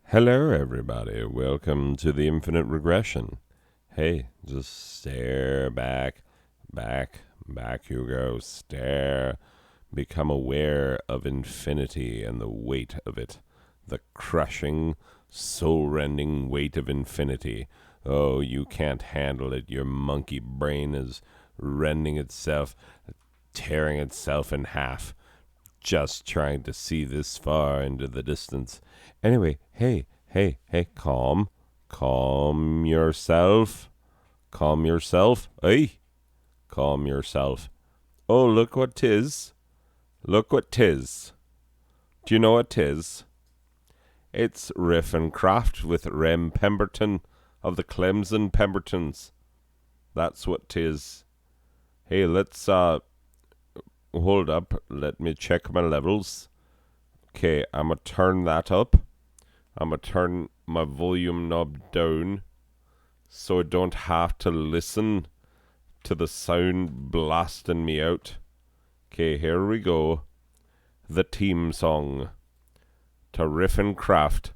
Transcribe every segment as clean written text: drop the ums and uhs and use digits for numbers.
Hello, everybody. Welcome to the Infinite Regression. Hey, just stare back, back you go. Stare. Become aware of infinity and the weight of it. The crushing, soul-rending weight of infinity. Oh, you can't handle it. Your monkey brain is rending itself, tearing itself in half, just trying to see this far into the distance. Anyway, hey, calm. Calm yourself. Calm yourself. Hey, calm yourself. Oh, look what 'tis. Look what 'tis. Do you know what 'tis? It's Riff and Craft with Rem Pemberton of the Clemson Pembertons. That's what 'tis. Hey, let's, hold up. Let me check my levels. Okay, I'm gonna turn that up. I'm going to turn my volume knob down so I don't have to listen to the sound blasting me out. Okay, here we go. The theme song to Riff and Craft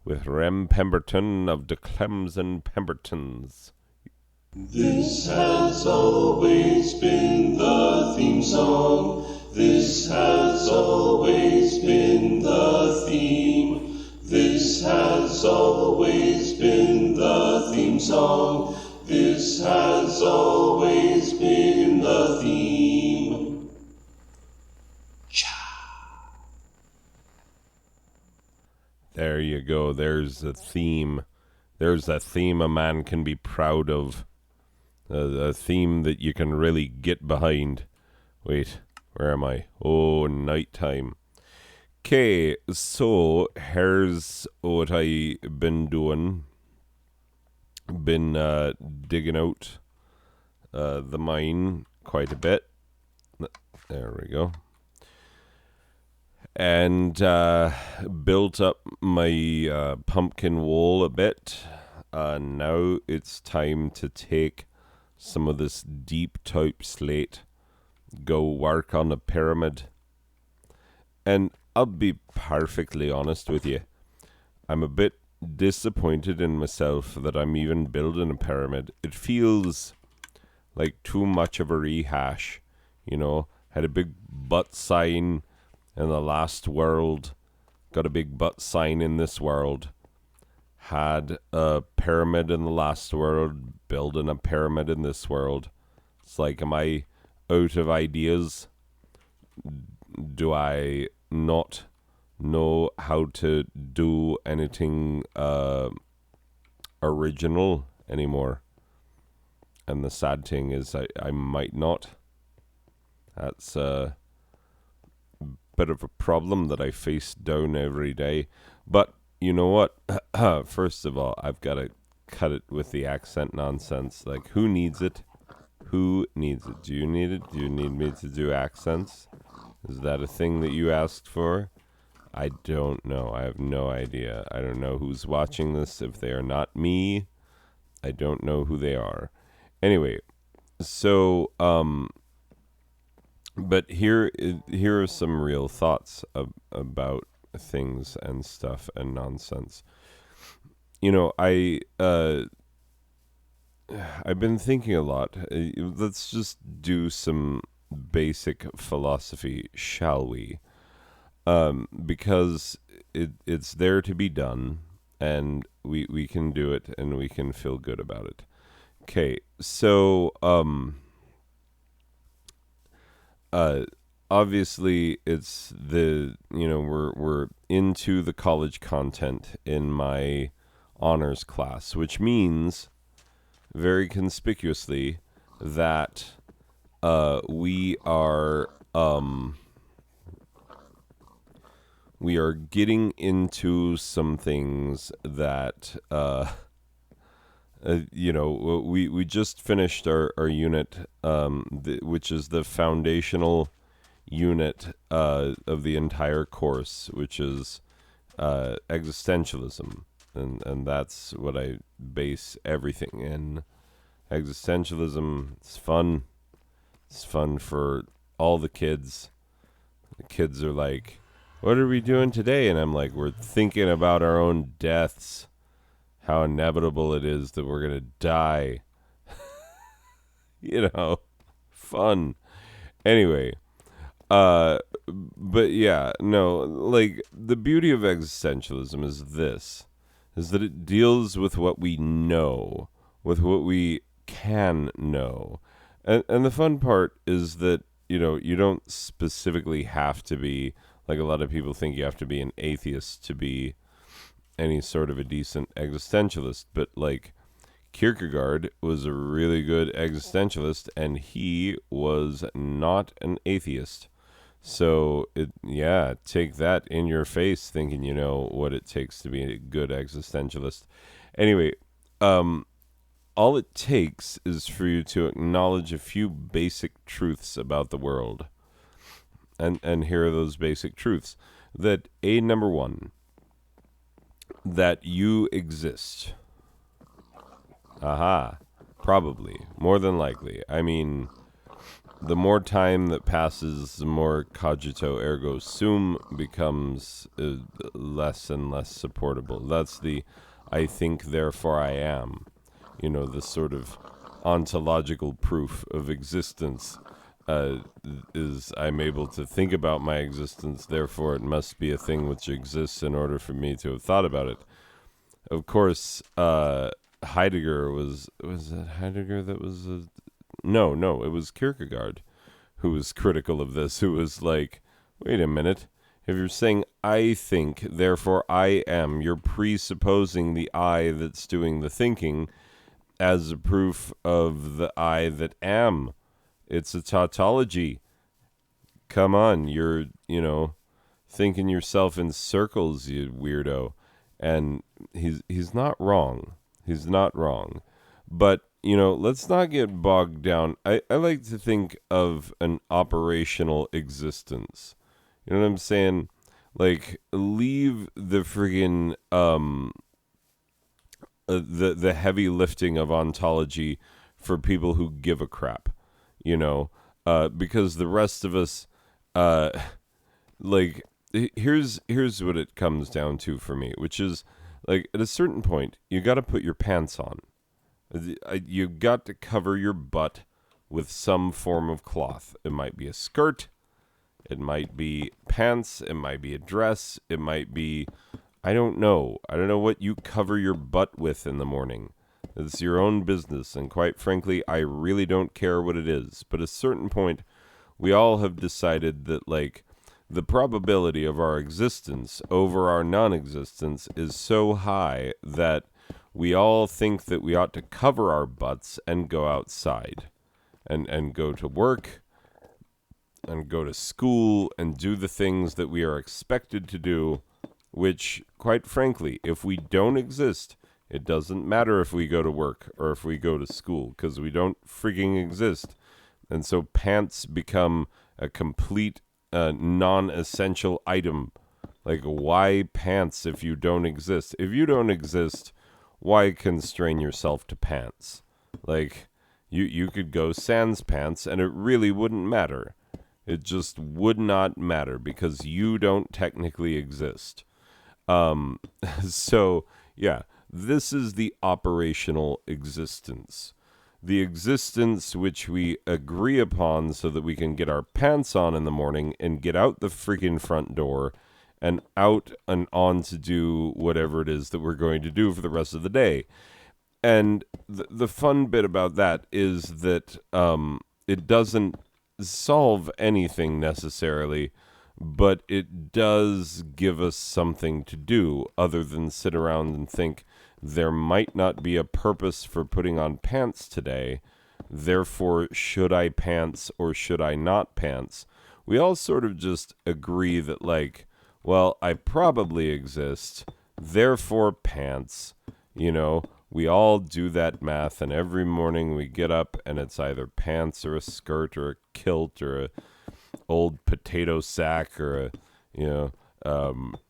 with Rem Pemberton of the Clemson Pembertons. This has always been the theme song. This has always been the theme. This has always been the theme song. This has always been the theme. There you go. There's a theme. There's a theme a man can be proud of. A theme that you can really get behind. Wait, where am I? Oh, nighttime. Okay, so here's what I been doing. Been digging out the mine quite a bit. There we go. And built up my pumpkin wall a bit. Now it's time to take some of this deep type slate, go work on a pyramid. And I'll be perfectly honest with you. I'm a bit disappointed in myself that I'm even building a pyramid. It feels like too much of a rehash. You know, had a big butt sign in the last world, got a big butt sign in this world. Had a pyramid in the last world, building a pyramid in this world. It's like, am I out of ideas? Do I not know how to do anything original anymore? And the sad thing is I might not. That's a bit of a problem that I face down every day. But you know what? First of all, I've got to cut it with the accent nonsense. Like, who needs it? Who needs it? Do you need it? Do you need me to do accents? Is that a thing that you asked for? I don't know. I have no idea. I don't know who's watching this. If they are not me, I don't know who they are. Anyway, so, but here are some real thoughts about things and stuff and nonsense. You know, I've been thinking a lot. Let's just do some basic philosophy, shall we? Because it's there to be done, and we can do it, and we can feel good about it. Okay, so obviously it's we're into the college content in my honors class, which means very conspicuously that we are getting into some things that we just finished our unit, which is the foundational unit of the entire course, which is existentialism, and that's what I base everything in. Existentialism. It's fun. It's fun for all the kids. The kids are like, what are we doing today? And I'm like, we're thinking about our own deaths, how inevitable it is that we're going to die. Fun. Anyway, uh, but yeah, no, like the beauty of existentialism is that it deals with what we know, with what we can know. And the fun part is that, you don't specifically have to be, like a lot of people think you have to be an atheist to be any sort of a decent existentialist, but like Kierkegaard was a really good existentialist and he was not an atheist. So take that in your face thinking you know what it takes to be a good existentialist. Anyway, all it takes is for you to acknowledge a few basic truths about the world. And here are those basic truths. That number one, that you exist. Aha. Probably. More than likely. I mean, the more time that passes, the more cogito ergo sum becomes less and less supportable. That's the I think, therefore I am. The sort of ontological proof of existence is I'm able to think about my existence, therefore it must be a thing which exists in order for me to have thought about it. Of course, Heidegger was it Heidegger that was no, it was Kierkegaard who was critical of this, who was like, wait a minute, if you're saying I think, therefore I am, you're presupposing the I that's doing the thinking as a proof of the I that am. It's a tautology. Come on, you're, thinking yourself in circles, you weirdo. And he's not wrong. He's not wrong. But, let's not get bogged down. I like to think of an operational existence. You know what I'm saying? Like, leave the friggin' the heavy lifting of ontology for people who give a crap, because the rest of us, like, here's what it comes down to for me, which is, like, at a certain point, you got to put your pants on. You got to cover your butt with some form of cloth. It might be a skirt, it might be pants, it might be a dress, it might be, I don't know what you cover your butt with in the morning. It's your own business, and quite frankly, I really don't care what it is. But at a certain point, we all have decided that, like, the probability of our existence over our non-existence is so high that we all think that we ought to cover our butts and go outside and go to work and go to school and do the things that we are expected to do, which, quite frankly, if we don't exist, it doesn't matter if we go to work or if we go to school, because we don't frigging exist. And so pants become a complete non-essential item. Like, why pants if you don't exist? If you don't exist, why constrain yourself to pants? Like, you could go sans pants and it really wouldn't matter. It just would not matter because you don't technically exist. So, yeah, this is the operational existence. The existence which we agree upon so that we can get our pants on in the morning and get out the freaking front door and out and on to do whatever it is that we're going to do for the rest of the day. And the fun bit about that is that it doesn't solve anything necessarily, but it does give us something to do other than sit around and think there might not be a purpose for putting on pants today, therefore should I pants or should I not pants? We all sort of just agree that, like, well, I probably exist, therefore pants. We all do that math, and every morning we get up and it's either pants or a skirt or a kilt or a old potato sack or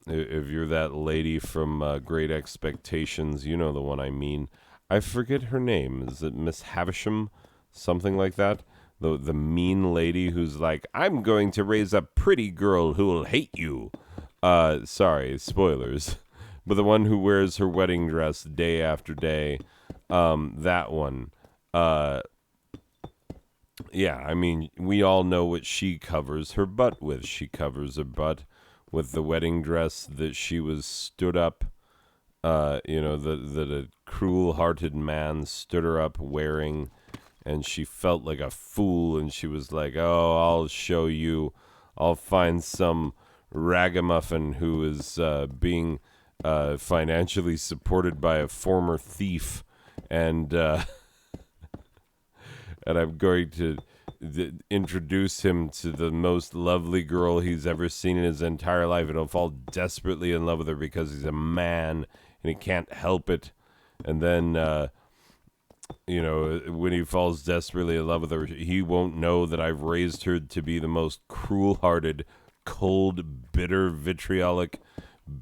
if you're that lady from Great Expectations, you know the one I mean. I forget her name. Is it Miss Havisham? Something like that? The mean lady who's like, I'm going to raise a pretty girl who'll hate you. Sorry, spoilers. But the one who wears her wedding dress day after day, that one. Yeah, I mean, we all know what she covers her butt with. She covers her butt with the wedding dress that she was stood up, that a cruel-hearted man stood her up wearing, and she felt like a fool, and she was like, oh, I'll show you. I'll find some ragamuffin who is being financially supported by a former thief, and and I'm going to introduce him to the most lovely girl he's ever seen in his entire life, and he'll fall desperately in love with her because he's a man and he can't help it. And then, when he falls desperately in love with her, he won't know that I've raised her to be the most cruel-hearted, cold, bitter, vitriolic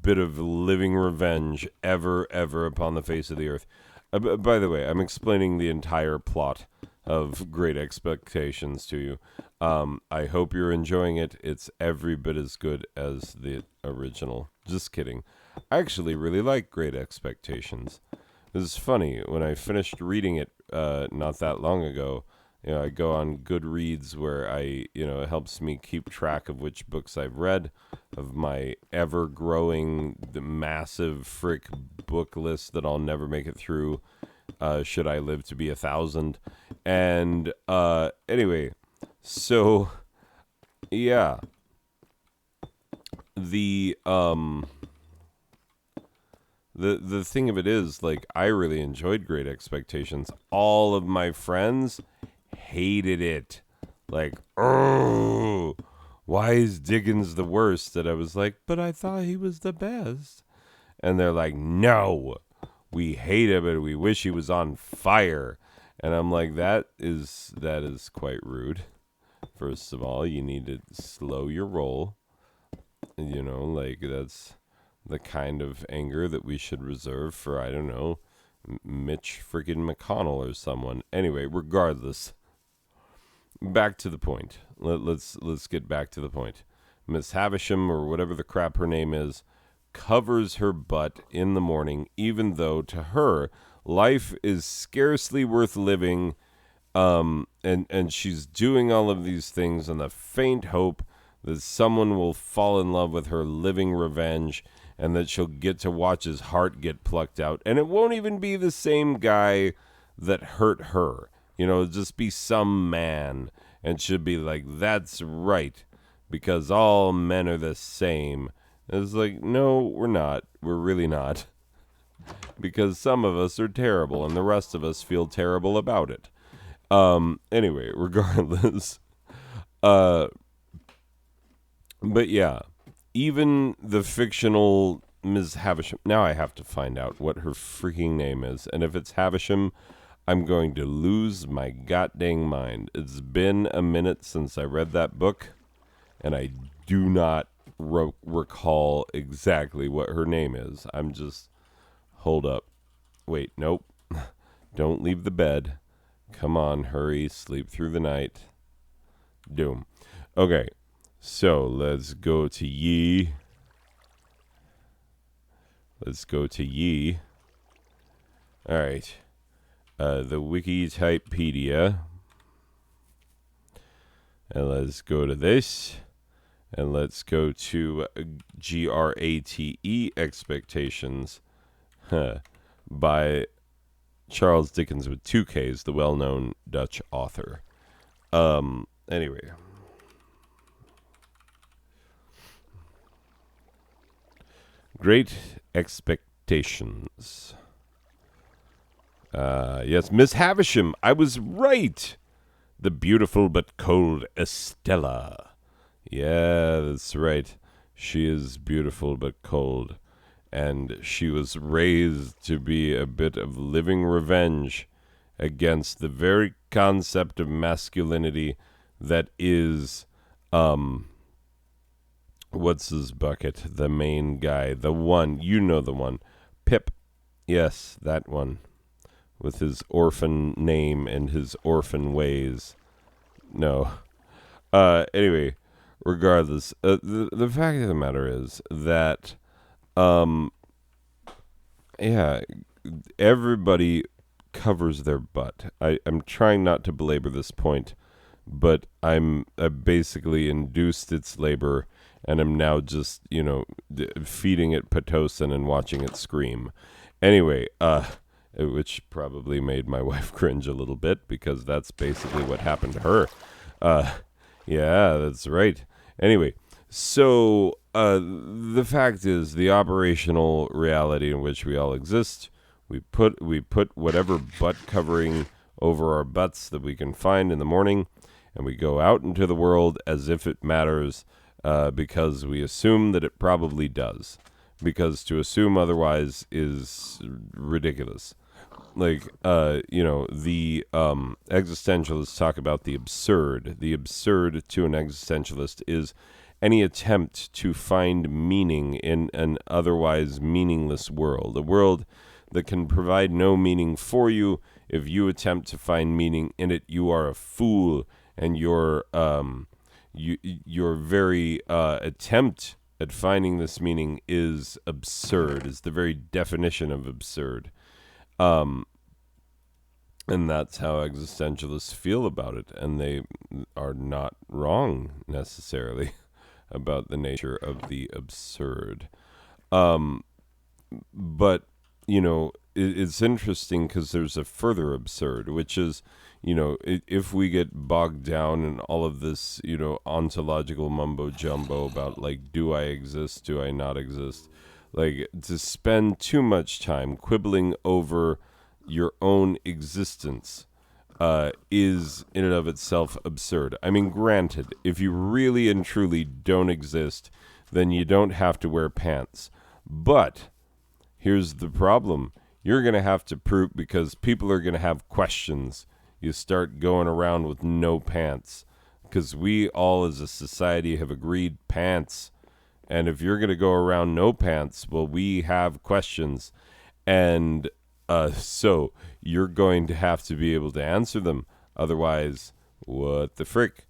bit of living revenge ever upon the face of the earth. By the way, I'm explaining the entire plot of Great Expectations to you. I hope you're enjoying it. It's every bit as good as the original. Just kidding. I actually really like Great Expectations. This is funny. When I finished reading it not that long ago, I go on Goodreads where it helps me keep track of which books I've read, of my ever-growing, massive frick book list that I'll never make it through. Should I live to be 1,000? And anyway, so yeah, the thing of it is, like, I really enjoyed Great Expectations. All of my friends hated it. Like, oh, why is Dickens the worst? And I was like, but I thought he was the best. And they're like, no, we hate him and we wish he was on fire. And I'm like, that is quite rude. First of all, you need to slow your roll. Like, that's the kind of anger that we should reserve for, I don't know, Mitch friggin' McConnell or someone. Anyway, regardless, back to the point. Let's get back to the point. Miss Havisham, or whatever the crap her name is, covers her butt in the morning, even though to her life is scarcely worth living, and she's doing all of these things in the faint hope that someone will fall in love with her living revenge, and that she'll get to watch his heart get plucked out. And it won't even be the same guy that hurt her. It'll just be some man, and she'll be like, that's right, because all men are the same. And it's like, no, we're not. We're really not. Because some of us are terrible, and the rest of us feel terrible about it. Anyway, regardless. But yeah, even the fictional Ms. Havisham. Now I have to find out what her freaking name is. And if it's Havisham, I'm going to lose my goddamn mind. It's been a minute since I read that book, and I do not recall exactly what her name is. I'm just... Hold up. Wait, nope. Don't leave the bed. Come on, hurry. Sleep through the night. Doom. Okay, so let's go to Ye. All right. The Wikitypedia. And let's go to this. And let's go to GRATE Expectations by Charles Dickens with 2 Ks, the well-known Dutch author. Anyway. Great Expectations. Yes, Miss Havisham. I was right. The beautiful but cold Estella. Yeah, that's right. She is beautiful but cold. And she was raised to be a bit of living revenge against the very concept of masculinity that is, what's his bucket? The main guy. The one. You know the one. Pip. Yes, that one. With his orphan name and his orphan ways. No. Anyway, regardless, the fact of the matter is that, um, yeah, everybody covers their butt. I'm trying not to belabor this point, but I basically induced its labor, and I'm now just feeding it pitocin and watching it scream. Anyway, which probably made my wife cringe a little bit because that's basically what happened to her. Uh, yeah, that's right. Anyway, so the fact is, the operational reality in which we all exist, we put whatever butt covering over our butts that we can find in the morning, and we go out into the world as if it matters, because we assume that it probably does. Because to assume otherwise is ridiculous. Like, the existentialists talk about the absurd. The absurd to an existentialist is any attempt to find meaning in an otherwise meaningless world, a world that can provide no meaning for you. If you attempt to find meaning in it, you are a fool, and your very attempt at finding this meaning is absurd, is the very definition of absurd. Um, and that's how existentialists feel about it, and they are not wrong necessarily about the nature of the absurd. Um, but it's interesting because there's a further absurd, which is, if we get bogged down in all of this, ontological mumbo jumbo about, like, do I exist, do I not exist, like, to spend too much time quibbling over your own existence is in and of itself absurd. I mean, granted, if you really and truly don't exist, then you don't have to wear pants. But here's the problem. You're going to have to prove, because people are going to have questions. You start going around with no pants, because we all as a society have agreed pants. And if you're going to go around no pants, well, we have questions. And so you're going to have to be able to answer them. Otherwise, what the frick?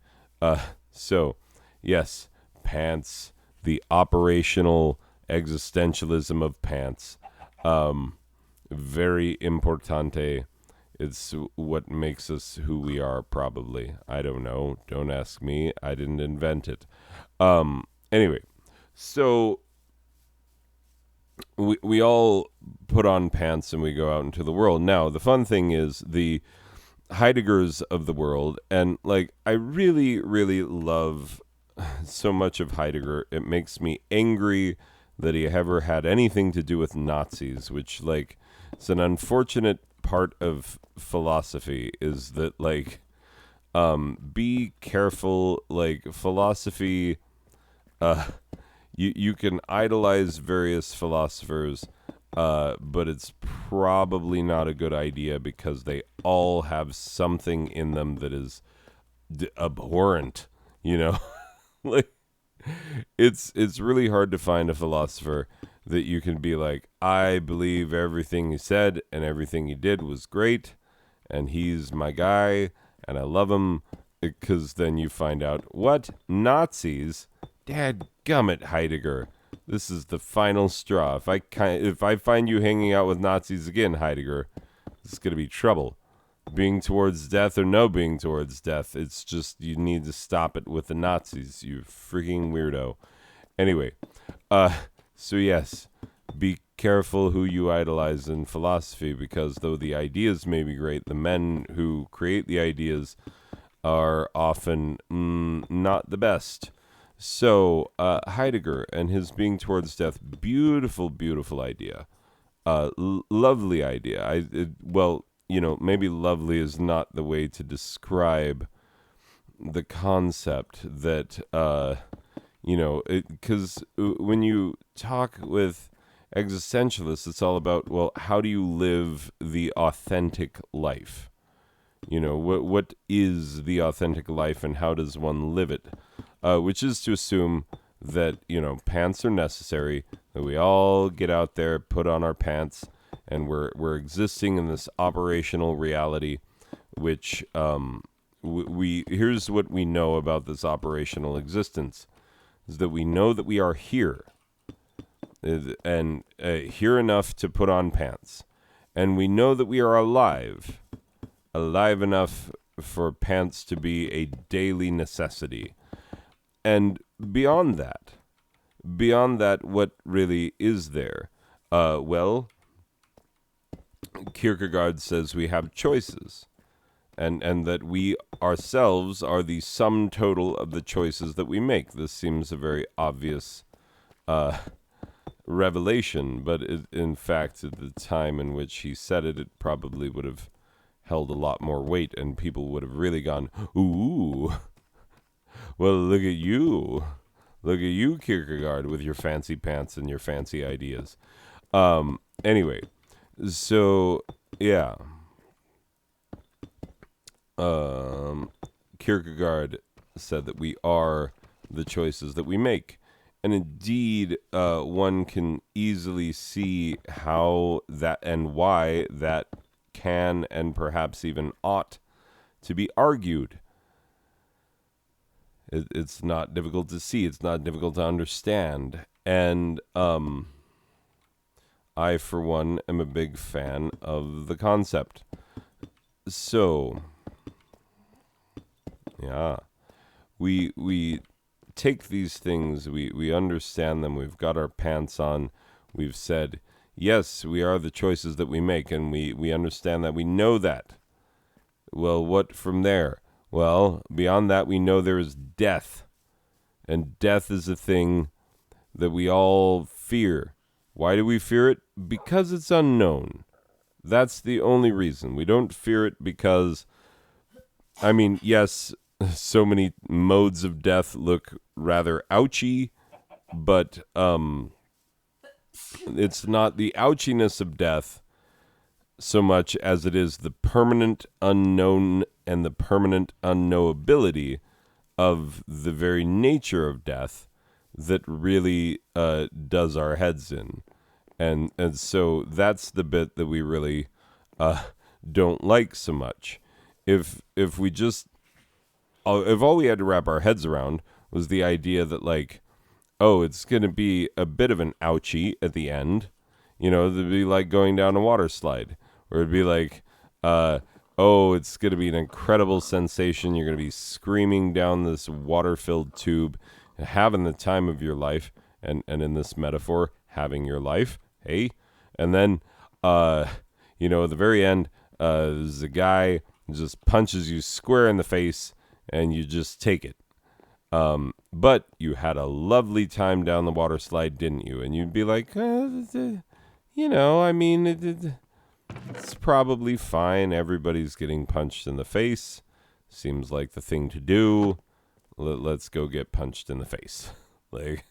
So, yes, pants, the operational existentialism of pants. Very importante. It's what makes us who we are, probably. I don't know. Don't ask me. I didn't invent it. Anyway, so we all put on pants and we go out into the world. Now, the fun thing is the Heideggers of the world, and, like, I really, really love so much of Heidegger. It makes me angry that he ever had anything to do with Nazis, which, like, it's an unfortunate part of philosophy, is that, like, be careful. Like, philosophy, you can idolize various philosophers, but it's probably not a good idea, because they all have something in them that is abhorrent, like, it's really hard to find a philosopher that you can be like, I believe everything he said and everything he did was great, and he's my guy, and I love him, because then you find out, what? Nazis? Dadgummit, Heidegger. This is the final straw. If I find you hanging out with Nazis again, Heidegger, it's going to be trouble. Being towards death or no being towards death, it's just, you need to stop it with the Nazis, you freaking weirdo. Anyway, so yes, be careful who you idolize in philosophy, because though the ideas may be great, the men who create the ideas are often not the best. So, Heidegger and his being towards death, beautiful, beautiful idea. Lovely idea. Well, maybe lovely is not the way to describe the concept that, because when you talk with existentialists, it's all about, well, how do you live the authentic life? What is the authentic life, and how does one live it? Which is to assume that, pants are necessary, that we all get out there, put on our pants, and we're existing in this operational reality, which we here's what we know about this operational existence, is that we know that we are here, and here enough to put on pants, and we know that we are alive enough for pants to be a daily necessity. And beyond that, what really is there? Well, Kierkegaard says we have choices, and that we ourselves are the sum total of the choices that we make. This seems a very obvious revelation, but in fact, at the time in which he said it, it probably would have held a lot more weight, and people would have really gone, ooh, well, look at you. Look at you, Kierkegaard, with your fancy pants and your fancy ideas. Anyway, so, yeah. Kierkegaard said that we are the choices that we make. And indeed, one can easily see how that and why that can and perhaps even ought to be argued. It's not difficult to see. It's not difficult to understand. And I, for one, am a big fan of the concept. So, yeah, we take these things, we understand them, we've got our pants on, we've said, yes, we are the choices that we make, and we understand that, we know that. Well, what from there? Well, beyond that, we know there is death, and death is a thing that we all fear. Why do we fear it? Because it's unknown. That's the only reason. We don't fear it because, I mean, yes, so many modes of death look rather ouchy, but it's not the ouchiness of death so much as it is the permanent unknown and the permanent unknowability of the very nature of death that really does our heads in. And so that's the bit that we really don't like so much. If we just, if all we had to wrap our heads around was the idea that, like, oh, it's going to be a bit of an ouchie at the end, you know, it'd be like going down a water slide, or it'd be like, oh, it's going to be an incredible sensation. You're going to be screaming down this water-filled tube, having the time of your life, and in this metaphor, having your life, hey? And then, you know, at the very end, there's a guy who just punches you square in the face, and you just take it. But you had a lovely time down the water slide, didn't you? And you'd be like, you know, I mean, it's probably fine. Everybody's getting punched in the face. Seems like the thing to do. Let's go get punched in the face. Like,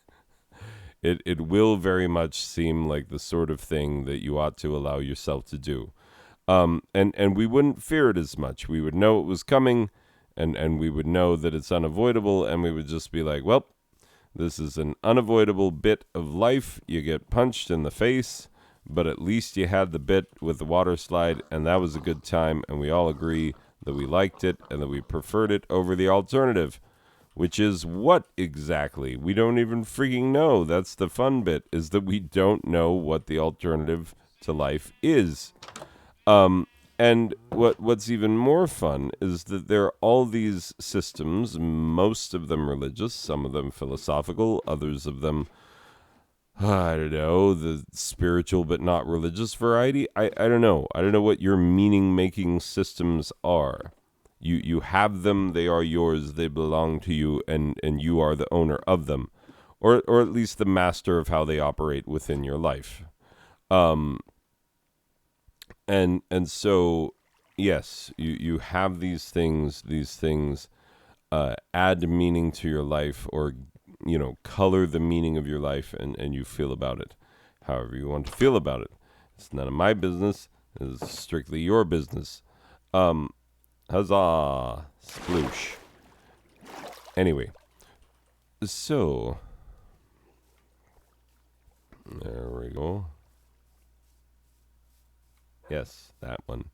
it will very much seem like the sort of thing that you ought to allow yourself to do. And we wouldn't fear it as much. We would know it was coming, and we would know that it's unavoidable, and we would just be like, well, this is an unavoidable bit of life. You get punched in the face, but at least you had the bit with the water slide, and that was a good time, and we all agree that we liked it and that we preferred it over the alternative, which is what exactly? We don't even freaking know. That's the fun bit, is that we don't know what the alternative to life is. And what's even more fun is that there are all these systems, most of them religious, some of them philosophical, others of them, I don't know, the spiritual but not religious variety. I don't know. I don't know what your meaning-making systems are. You have them, they are yours, they belong to you, and you are the owner of them. Or at least the master of how they operate within your life. And so, yes, you have these things add meaning to your life, or, you know, color the meaning of your life, and you feel about it however you want to feel about it. It's none of my business. It's strictly your business. Huzzah! Sploosh. Anyway, so there we go. Yes, that one.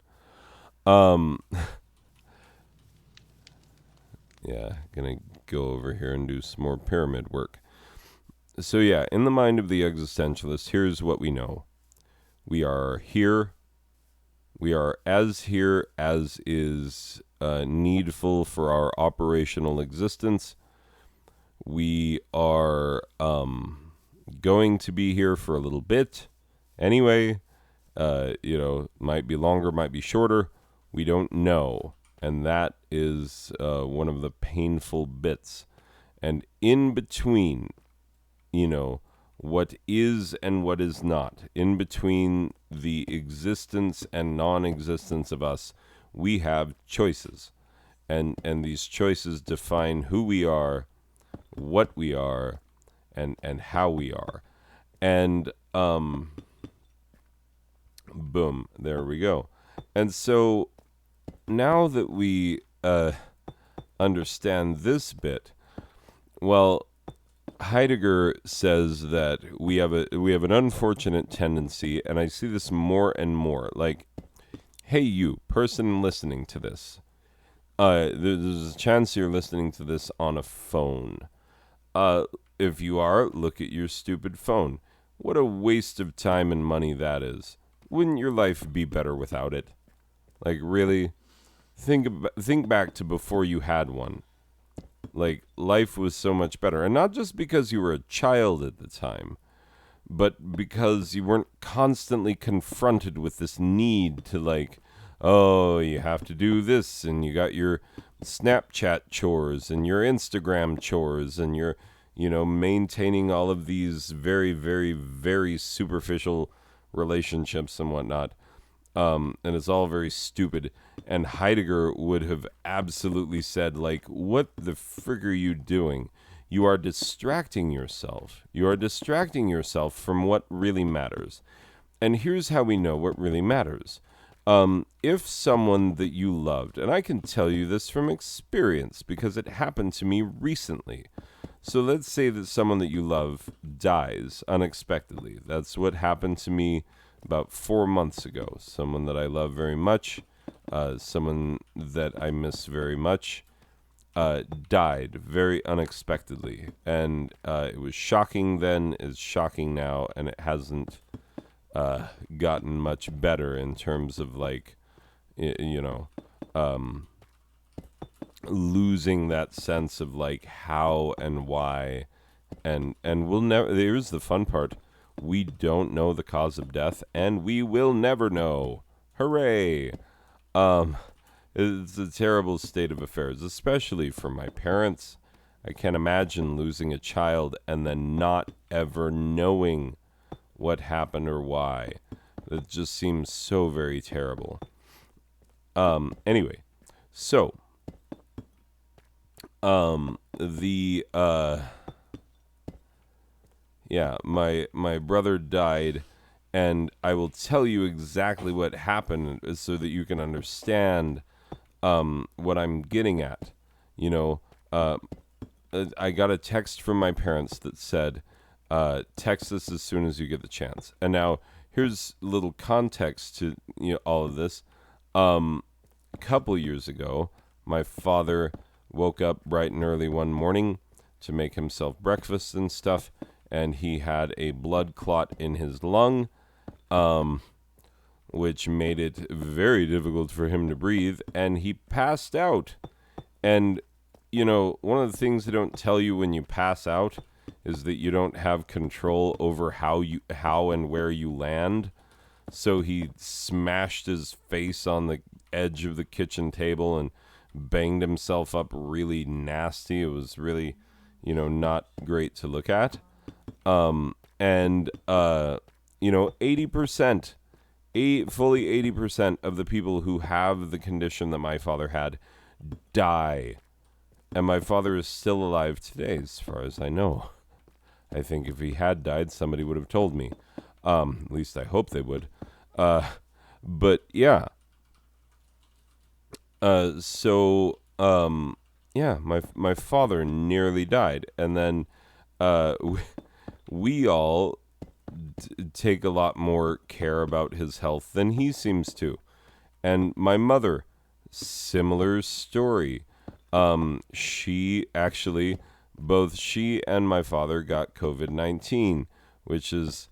Yeah, gonna go over here and do some more pyramid work. So yeah, in the mind of the existentialist, here's what we know. We are here. We are as here as is needful for our operational existence. We are going to be here for a little bit anyway. Might be longer, might be shorter. We don't know. And that is one of the painful bits. And in between, what is and what is not, in between the existence and non-existence of us, we have choices. And these choices define who we are, what we are, and how we are. And boom, there we go. And so now that we understand this bit, well, Heidegger says that we have an unfortunate tendency, and I see this more and more. Like, hey, you person listening to this, there's a chance you're listening to this on a phone. If you are, look at your stupid phone. What a waste of time and money that is. Wouldn't your life be better without it? Like, really? Think back to before you had one. Like, life was so much better. And not just because you were a child at the time, but because you weren't constantly confronted with this need to, like, oh, you have to do this, and you got your Snapchat chores and your Instagram chores, and you're, maintaining all of these very, very, very superficial relationships and whatnot. And it's all very stupid. And Heidegger would have absolutely said, like, what the frig are you doing? You are distracting yourself. You are distracting yourself from what really matters. And here's how we know what really matters. If someone that you loved, and I can tell you this from experience because it happened to me recently. So let's say that someone that you love dies unexpectedly. That's what happened to me about 4 months ago. Someone that I love very much, someone that I miss very much, died very unexpectedly. And it was shocking then, it's shocking now, and it hasn't gotten much better in terms of, like, losing that sense of, like, how and why. And we'll never, here's the fun part, we don't know the cause of death, and we will never know. Hooray! It's a terrible state of affairs, especially for my parents. I can't imagine losing a child and then not ever knowing what happened or why. It just seems so very terrible. Anyway, so my brother died, and I will tell you exactly what happened so that you can understand what I'm getting at. I got a text from my parents that said, text us as soon as you get the chance. And now here's a little context to all of this. A couple years ago, my father woke up bright and early one morning to make himself breakfast and stuff, and he had a blood clot in his lung, which made it very difficult for him to breathe, and he passed out. And, one of the things they don't tell you when you pass out is that you don't have control over how and where you land. So he smashed his face on the edge of the kitchen table and banged himself up really nasty. It was really, not great to look at. 80%, fully 80% of the people who have the condition that my father had die. And my father is still alive today, as far as I know. I think if he had died, somebody would have told me. At least I hope they would. But yeah. My father nearly died. And then we all take a lot more care about his health than he seems to. And my mother, similar story. She actually, both she and my father got COVID-19, which is,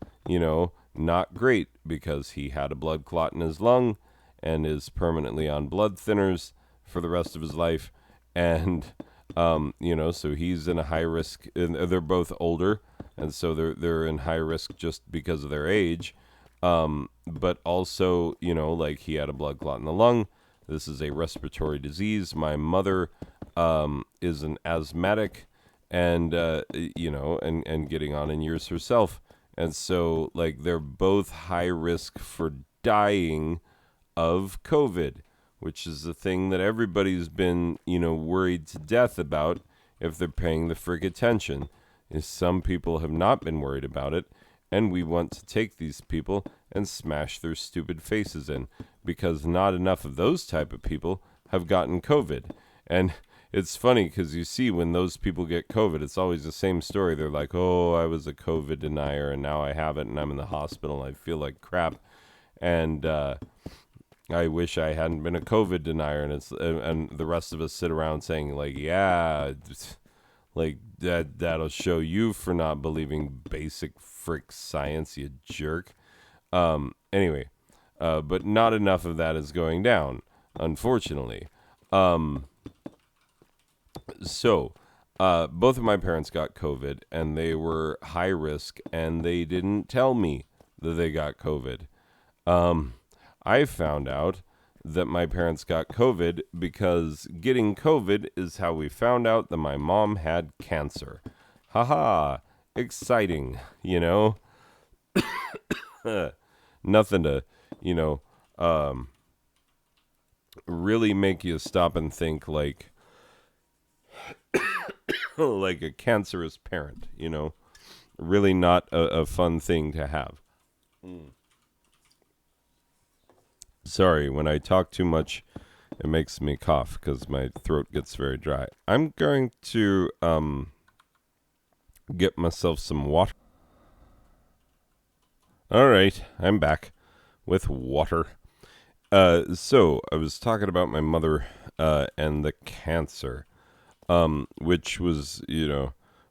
not great because he had a blood clot in his lung and is permanently on blood thinners for the rest of his life. And, so he's in a high risk, and they're both older. And so they're in high risk just because of their age. But also, like he had a blood clot in the lung. This is a respiratory disease. My mother is an asthmatic and, and getting on in years herself. And so, like, they're both high risk for dying of COVID, which is the thing that everybody's been, worried to death about if they're paying the frick attention. Is some people have not been worried about it, and we want to take these people and smash their stupid faces in, because not enough of those type of people have gotten COVID. And it's funny because you see when those people get COVID, it's always the same story. They're like, oh, I was a COVID denier and now I have it and I'm in the hospital and I feel like crap. And I wish I hadn't been a COVID denier. And the rest of us sit around saying like, yeah, like that'll show you for not believing basic frick science, you jerk. Anyway, but not enough of that is going down, unfortunately. So, both of my parents got COVID, and they were high risk, and they didn't tell me that they got COVID. I found out that my parents got COVID because getting COVID is how we found out that my mom had cancer. Haha, exciting, Nothing to, really make you stop and think like like a cancerous parent, really not a fun thing to have. Sorry, when I talk too much, it makes me cough because my throat gets very dry. I'm going to get myself some water. All right, I'm back with water. So I was talking about my mother and the cancer, which was,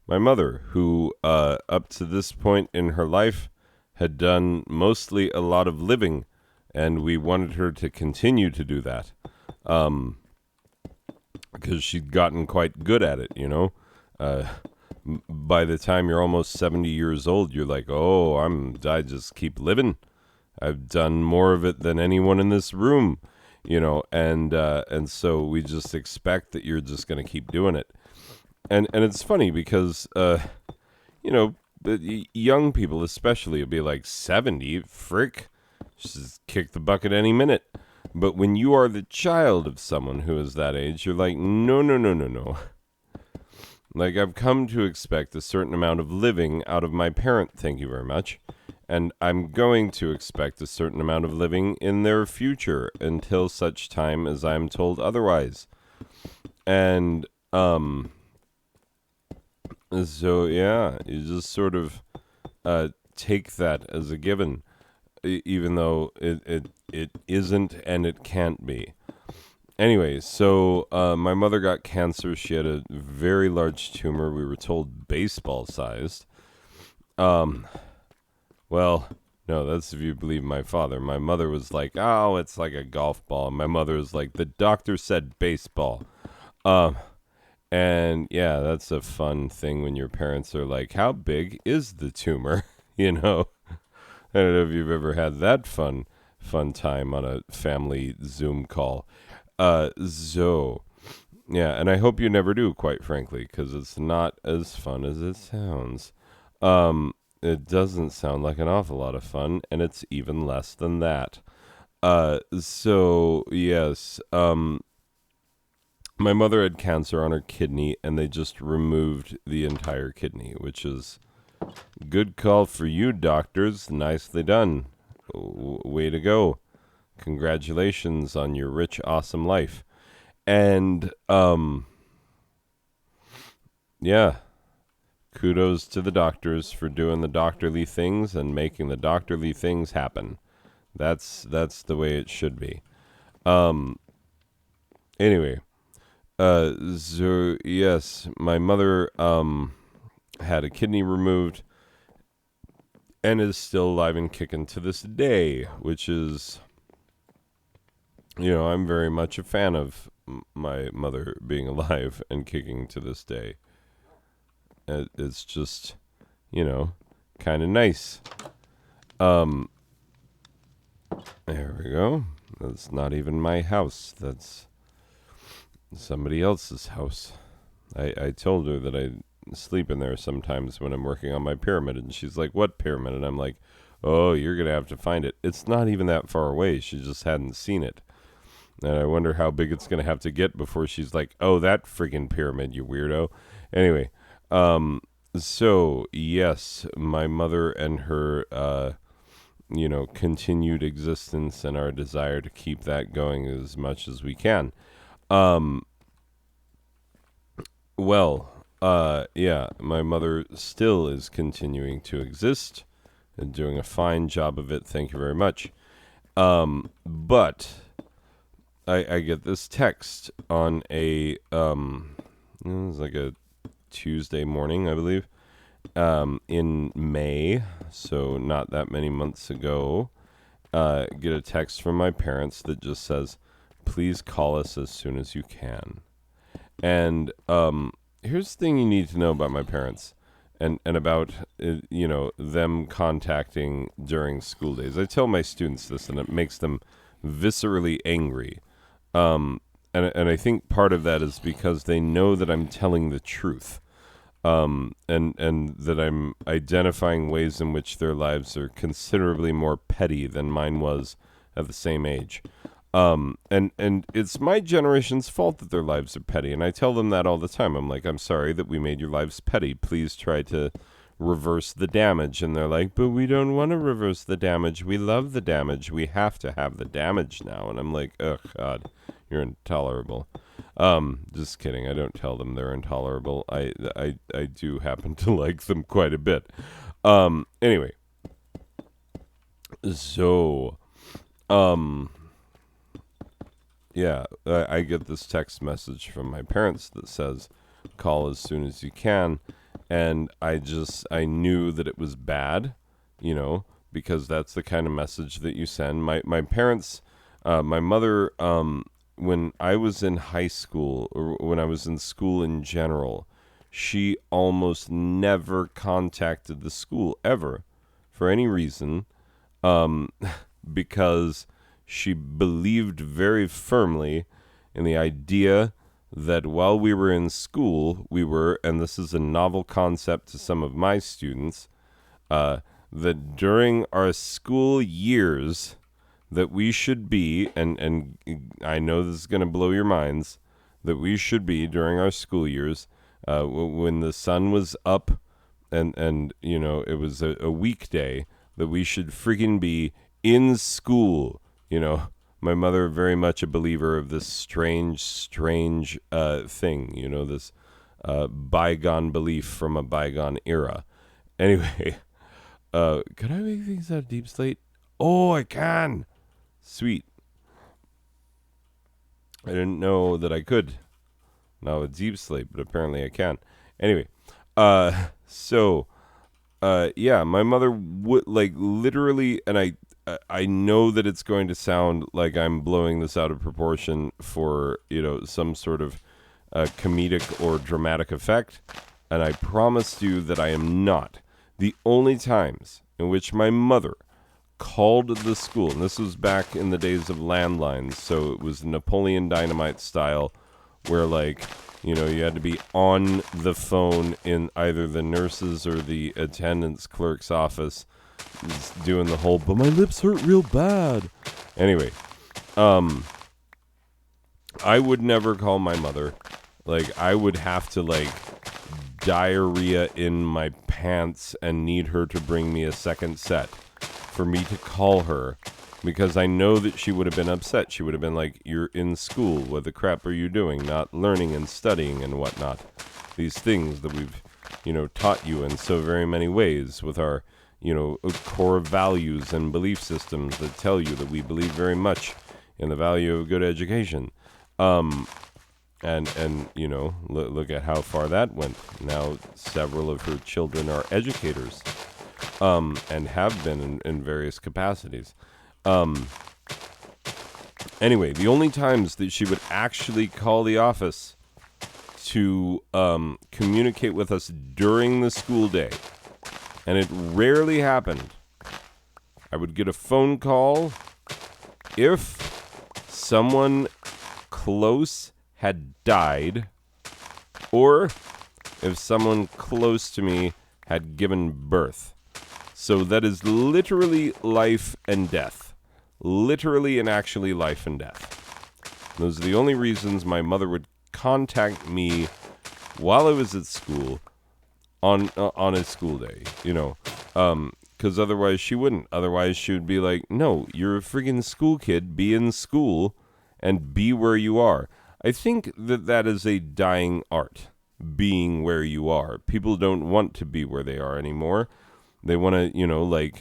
my mother, who up to this point in her life had done mostly a lot of living, and we wanted her to continue to do that, because she'd gotten quite good at it, By the time you're almost 70 years old, you're like, oh, I just keep living. I've done more of it than anyone in this room, and so we just expect that you're just going to keep doing it. And it's funny because, the young people especially will be like 70, frick, just kick the bucket any minute. But when you are the child of someone who is that age, you're like, no, no, no, no, no. Like, I've come to expect a certain amount of living out of my parent, thank you very much. And I'm going to expect a certain amount of living in their future until such time as I'm told otherwise. And, so, yeah, you just sort of take that as a given, even though it isn't and it can't be. Anyway, so my mother got cancer. She had a very large tumor. We were told baseball-sized. Well, no, that's if you believe my father. My mother was like, oh, it's like a golf ball. My mother was like, the doctor said baseball. And yeah, that's a fun thing when your parents are like, how big is the tumor? I don't know if you've ever had that fun time on a family Zoom call. So, yeah, and I hope you never do, quite frankly, because it's not as fun as it sounds. It doesn't sound like an awful lot of fun, and it's even less than that. So, yes, my mother had cancer on her kidney, and they just removed the entire kidney, which is good call for you, doctors. Nicely done. Way to go. Congratulations on your rich, awesome life. And, yeah, kudos to the doctors for doing the doctorly things and making the doctorly things happen. That's the way it should be. Anyway, So yes, my mother had a kidney removed and is still alive and kicking to this day, which is, I'm very much a fan of my mother being alive and kicking to this day. It's just, kind of nice. Um, there we go. That's not even my house. That's somebody else's house. I told her that I sleep in there sometimes when I'm working on my pyramid, and she's like, "What pyramid?" And I'm like, "Oh, you're gonna have to find it. It's not even that far away. She just hadn't seen it." And I wonder how big it's gonna have to get before she's like, "Oh, that friggin' pyramid, you weirdo." Anyway, so yes, my mother and her, continued existence and our desire to keep that going as much as we can. Um, yeah, my mother still is continuing to exist and doing a fine job of it. Thank you very much. But I get this text on it was like a Tuesday morning, I believe, in May, so not that many months ago. Get a text from my parents that just says, "Please call us as soon as you can." And here's the thing you need to know about my parents and about them contacting during school days. I tell my students this, and it makes them viscerally angry. And I think part of that is because they know that I'm telling the truth. And that I'm identifying ways in which their lives are considerably more petty than mine was at the same age. And it's my generation's fault that their lives are petty, and I tell them that all the time. I'm like, "I'm sorry that we made your lives petty. Please try to reverse the damage." And they're like, "But we don't want to reverse the damage. We love the damage. We have to have the damage now." And I'm like, "Oh God, you're intolerable." Just kidding. I don't tell them they're intolerable. I do happen to like them quite a bit. Anyway, so, yeah, I get this text message from my parents that says, "Call as soon as you can." And I knew that it was bad, because that's the kind of message that you send. My parents, my mother, when I was in high school, or when I was in school in general, she almost never contacted the school ever for any reason, um, because she believed very firmly in the idea that while we were in school, and this is a novel concept to some of my students, that during our school years, that we should be, and I know this is going to blow your minds, that we should be during our school years, when the sun was up, and it was a weekday, that we should freaking be in school. My mother very much a believer of this strange thing, this bygone belief from a bygone era. Anyway, could I make things out of deep slate? Oh, I can. Sweet. I didn't know that I could. Now with deep slate, but apparently I can. Anyway, so yeah, my mother would, like, literally, and I know that it's going to sound like I'm blowing this out of proportion for some sort of comedic or dramatic effect, and I promise you that I am not. The only times in which my mother called the school, and this was back in the days of landlines, so it was Napoleon Dynamite style, where, like, you had to be on the phone in either the nurse's or the attendance clerk's office, doing the whole, "But my lips hurt real bad." Anyway, I would never call my mother. Like, I would have to, like, diarrhea in my pants and need her to bring me a second set for me to call her, because I know that she would have been upset. She would have been like, "You're in school. What the crap are you doing? Not learning and studying and whatnot. These things that we've, taught you in so very many ways with our, core values and belief systems that tell you that we believe very much in the value of good education." And look at how far that went. Now several of her children are educators, and have been in various capacities. Anyway, the only times that she would actually call the office to communicate with us during the school day, and it rarely happened. I would get a phone call if someone close had died, or if someone close to me had given birth. So that is literally life and death. Literally and actually life and death. Those are the only reasons my mother would contact me while I was at school on a school day, because otherwise she wouldn't. Otherwise she would be like, no, you're a freaking school kid. Be in school and be where you are. I think that is a dying art, being where you are. People don't want to be where they are anymore. They want to,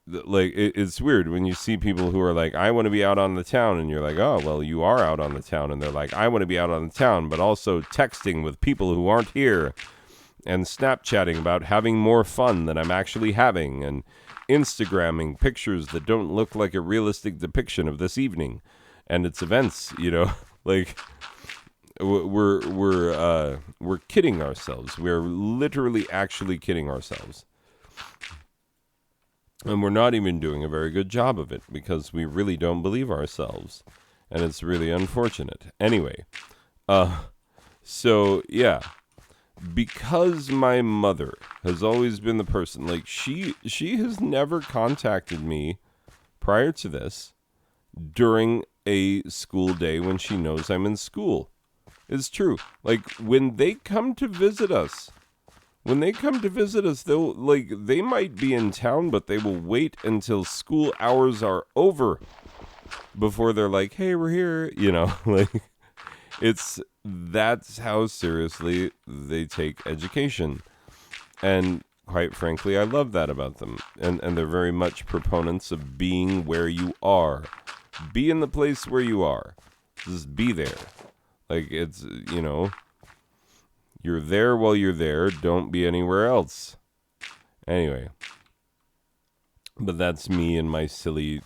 it's weird when you see people who are like, I want to be out on the town, and you're like, oh, well, you are out on the town, and they're like, I want to be out on the town, but also texting with people who aren't here, and Snapchatting about having more fun than I'm actually having, and Instagramming pictures that don't look like a realistic depiction of this evening and its events, like we're kidding ourselves. We're literally actually kidding ourselves. And we're not even doing a very good job of it because we really don't believe ourselves. And it's really unfortunate. Anyway, so yeah, because my mother has always been the person, like she has never contacted me prior to this during a school day when she knows I'm in school. It's true. Like when they come to visit us, they'll they might be in town, but they will wait until school hours are over before they're like, hey, we're here. That's how seriously they take education. And quite frankly, I love that about them. And they're very much proponents of being where you are. Be in the place where you are. Just be there. Like, it's, you're there while you're there. Don't be anywhere else. Anyway. But that's me and my silly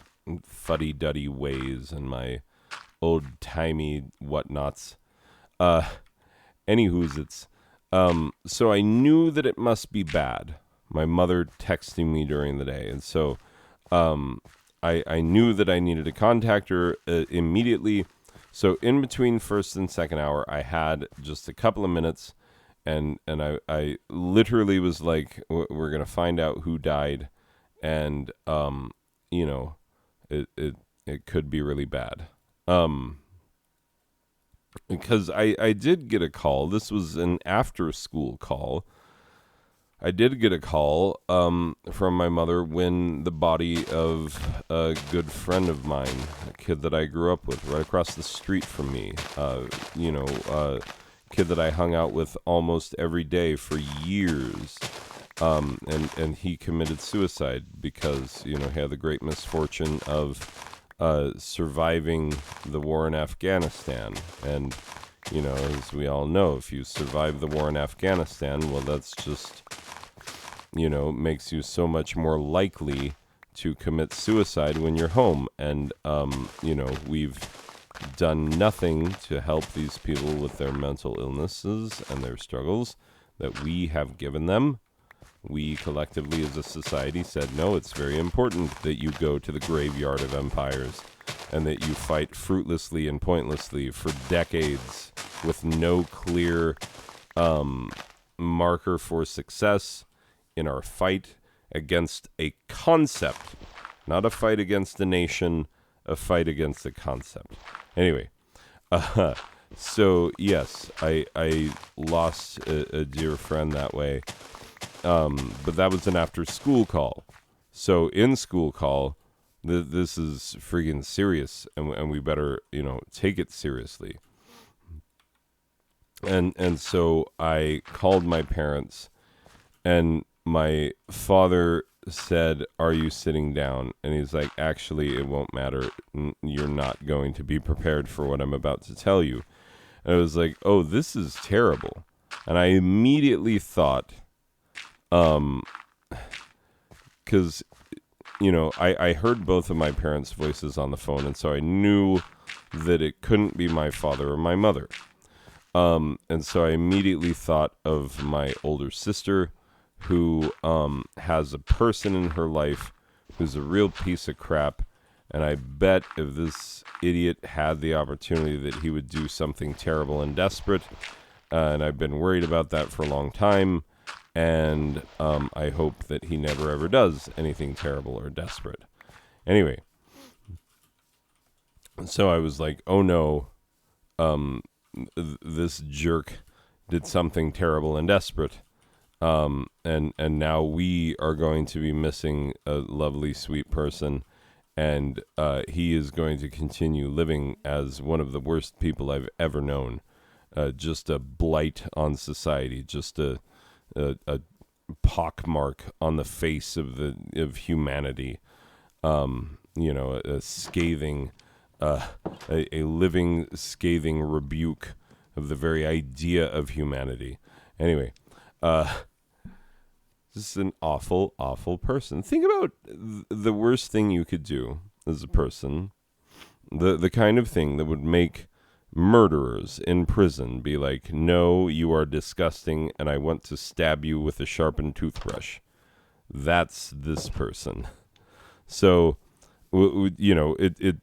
fuddy-duddy ways and my old-timey whatnots. Anywho's it's. So I knew that it must be bad. My mother texting me during the day. And so I knew that I needed to contact her immediately. So in between first and second hour, I had just a couple of minutes. And I literally was like, we're going to find out who died. And, it could be really bad. Because I did get a call. This was an after school call. I did get a call from my mother when the body of a good friend of mine, a kid that I grew up with right across the street from me, kid that I hung out with almost every day for years. And he committed suicide because, he had the great misfortune of surviving the war in Afghanistan. And, as we all know, if you survive the war in Afghanistan, well, that's just, makes you so much more likely to commit suicide when you're home. And, we've done nothing to help these people with their mental illnesses and their struggles that we have given them. We collectively as a society said, no, it's very important that you go to the graveyard of empires and that you fight fruitlessly and pointlessly for decades with no clear marker for success in our fight against a concept, not a fight against a nation, a fight against a concept. Anyway, so yes, I lost a dear friend that way. But that was an after school call. So in school call, this is freaking serious, and we better, take it seriously. And so I called my parents, and my father said, "Are you sitting down?" And he's like, "Actually, it won't matter. You're not going to be prepared for what I'm about to tell you." And I was like, oh, this is terrible. And I immediately thought, because, I heard both of my parents' voices on the phone, and so I knew that it couldn't be my father or my mother. And so I immediately thought of my older sister, who has a person in her life who's a real piece of crap. And I bet if this idiot had the opportunity that he would do something terrible and desperate. And I've been worried about that for a long time. And I hope that he never ever does anything terrible or desperate. Anyway, so I was like, oh no, this jerk did something terrible and desperate. And now we are going to be missing a lovely, sweet person. And he is going to continue living as one of the worst people I've ever known. Just a blight on society, just a pockmark on the face of humanity. A scathing, a living scathing rebuke of the very idea of humanity. Anyway, just an awful, awful person. Think about the worst thing you could do as a person. The kind of thing that would make murderers in prison be like, no, you are disgusting, and I want to stab you with a sharpened toothbrush. That's this person. So, it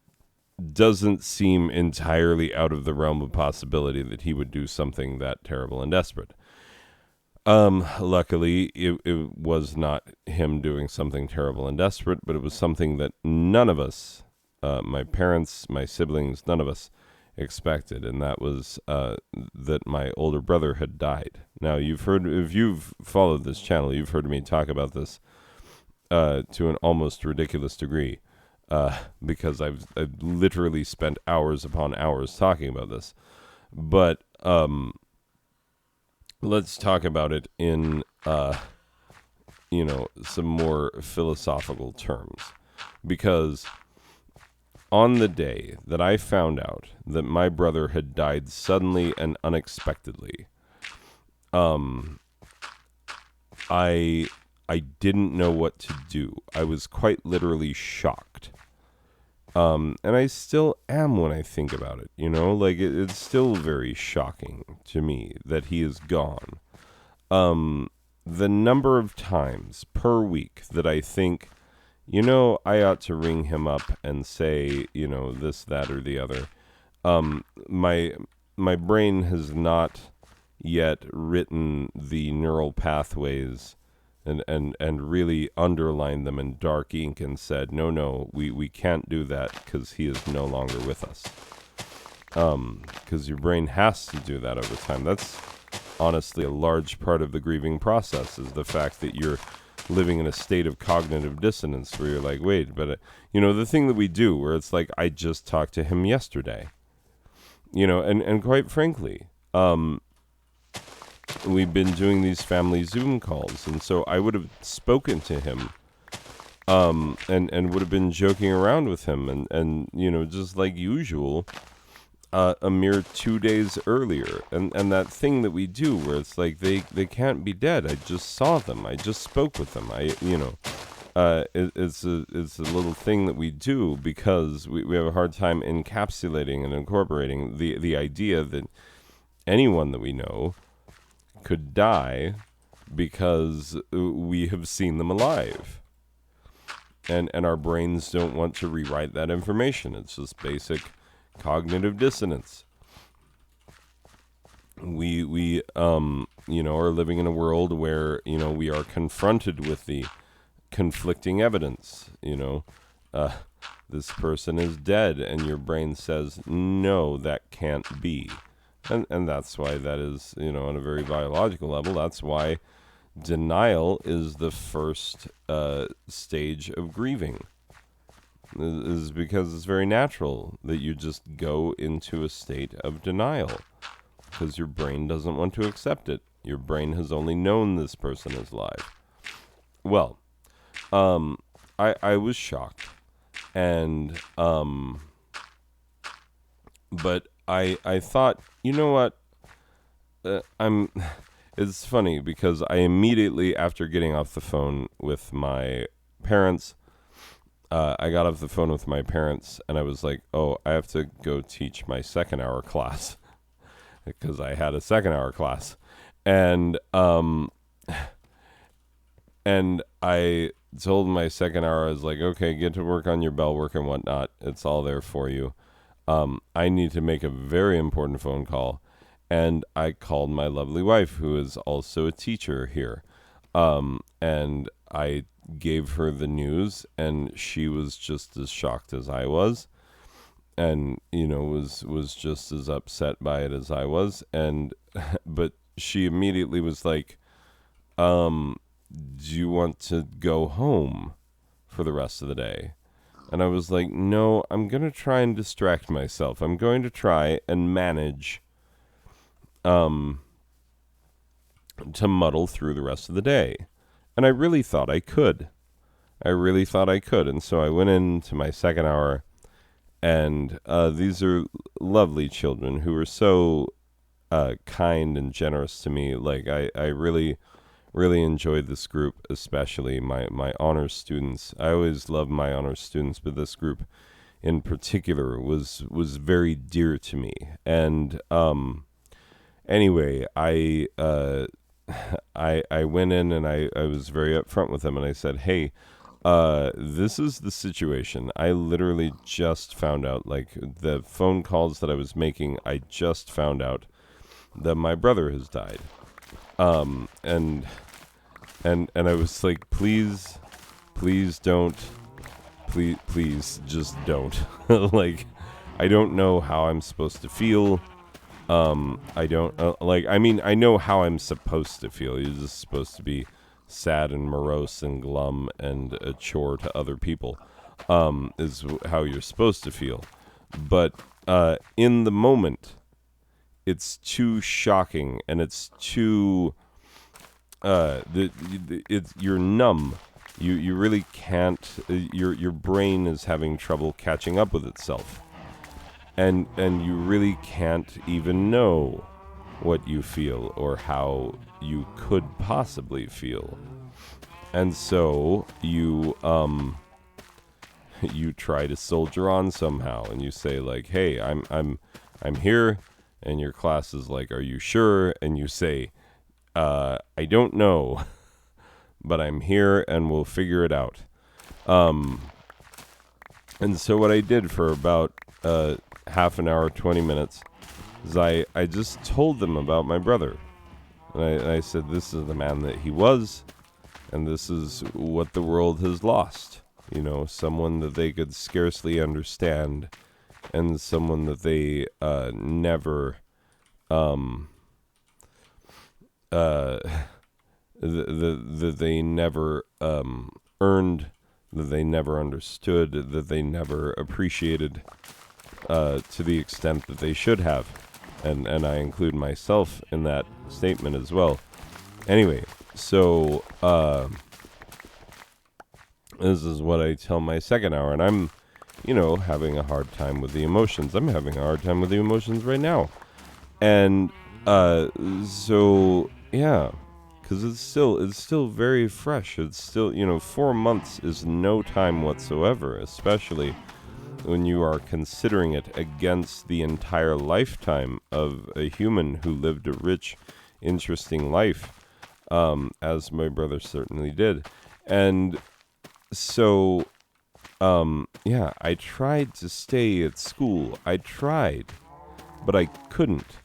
doesn't seem entirely out of the realm of possibility that he would do something that terrible and desperate. Luckily, it was not him doing something terrible and desperate, but it was something that none of us, my parents, my siblings, none of us expected, and that was that my older brother had died. Now, if you've followed this channel, you've heard me talk about this to an almost ridiculous degree, because I've literally spent hours upon hours talking about this. But let's talk about it in some more philosophical terms, because on the day that I found out that my brother had died suddenly and unexpectedly, I didn't know what to do. I was quite literally shocked. And I still am when I think about it, it's still very shocking to me that he is gone. The number of times per week that I think, I ought to ring him up and say, this, that, or the other. My brain has not yet written the neural pathways and really underlined them in dark ink and said, no, we can't do that because he is no longer with us. Because your brain has to do that over time. That's honestly a large part of the grieving process, is the fact that you're living in a state of cognitive dissonance where you're like, wait, but the thing that we do where it's like, I just talked to him yesterday, and quite frankly, we've been doing these family Zoom calls, and so I would have spoken to him, and would have been joking around with him, and just like usual, a mere 2 days earlier, and that thing that we do where it's like they can't be dead. I just saw them. I just spoke with them. It's a little thing that we do because we have a hard time encapsulating and incorporating the idea that anyone that we know could die because we have seen them alive. And our brains don't want to rewrite that information. It's just basic cognitive dissonance. We are living in a world where, we are confronted with the conflicting evidence. This person is dead, and your brain says, no, that can't be. And that's why that is, on a very biological level, that's why denial is the first stage of grieving. Is because it's very natural that you just go into a state of denial because your brain doesn't want to accept it. Your brain has only known this person is alive. Well, I was shocked, and but I thought, you know what? I'm. It's funny because I immediately, after getting off the phone with my parents, I got off the phone with my parents and I was like, oh, I have to go teach my second hour class because I had a second hour class. And and I told my second hour, I was like, okay, get to work on your bell work and whatnot. It's all there for you. I need to make a very important phone call. And I called my lovely wife, who is also a teacher here. And I gave her the news, and she was just as shocked as I was, and was just as upset by it as I was. And but she immediately was like, "Do you want to go home for the rest of the day?" And I was like, "No, I'm gonna try and distract myself. I'm going to try and manage." To muddle through the rest of the day. And I really thought I could. And so I went into my second hour, and these are lovely children who were so kind and generous to me. Like, I really, really enjoyed this group, especially my honors students. I always love my honors students, but this group in particular was very dear to me. And anyway, I went in and I was very upfront with them, and I said, hey, this is the situation. I literally just found out, like, the phone calls that I was making, I just found out that my brother has died. And I was like, please don't, please just don't. Like, I don't know how I'm supposed to feel. I don't I know how I'm supposed to feel. You're just supposed to be sad and morose and glum and a chore to other people, is how you're supposed to feel. But in the moment, it's too shocking, and it's too you're numb. You really can't. Your brain is having trouble catching up with itself. And you really can't even know what you feel or how you could possibly feel. And so you you try to soldier on somehow, and you say, like, hey, I'm here, and your class is like, are you sure? And you say, I don't know, but I'm here and we'll figure it out. And so what I did for about half an hour, 20 minutes, is I just told them about my brother. And I said, this is the man that he was, and this is what the world has lost. Someone that they could scarcely understand, and someone that they never that they never earned, that they never understood, that they never appreciated to the extent that they should have. And I include myself in that statement as well. Anyway, so this is what I tell my second hour, and I'm, having a hard time with the emotions. I'm having a hard time with the emotions right now. And so, yeah, because it's still very fresh. It's still, 4 months is no time whatsoever, especially when you are considering it against the entire lifetime of a human who lived a rich, interesting life, as my brother certainly did. And so, yeah, I tried to stay at school. I tried, but I couldn't.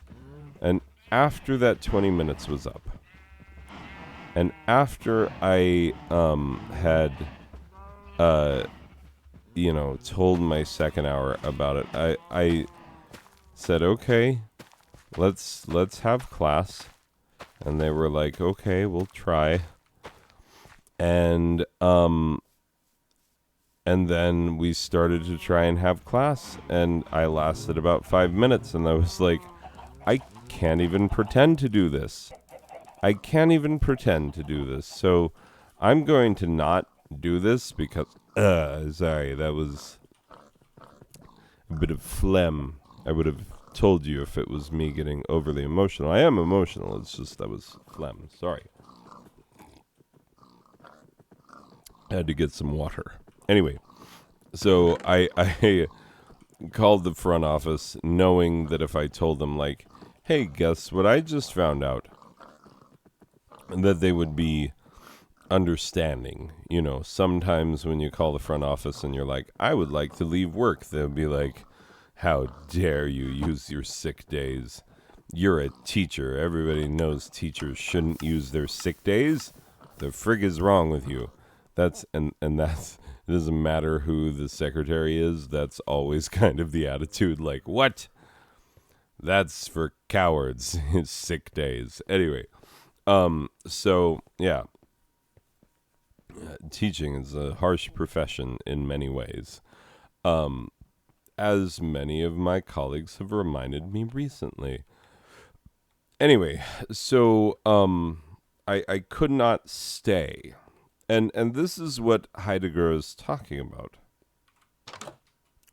And after that 20 minutes was up, and after I had told my second hour about it, I said, okay, let's have class. And they were like, okay, we'll try. And then we started to try and have class, and I lasted about 5 minutes, and I was like, I can't even pretend to do this. So I'm going to not do this because, sorry, that was a bit of phlegm. I would have told you if it was me getting overly emotional. I am emotional. It's just that was phlegm. Sorry. I had to get some water. Anyway, so I called the front office knowing that if I told them, like, hey, guess what I just found out? That they would be understanding. Sometimes when you call the front office and you're like, I would like to leave work, they'll be like, how dare you use your sick days? You're a teacher. Everybody knows teachers shouldn't use their sick days. The frig is wrong with you. That's it doesn't matter who the secretary is. That's always kind of the attitude. Like, what? That's for cowards. It's sick days. Anyway, so yeah, teaching is a harsh profession in many ways. As many of my colleagues have reminded me recently. Anyway, so I could not stay. And this is what Heidegger is talking about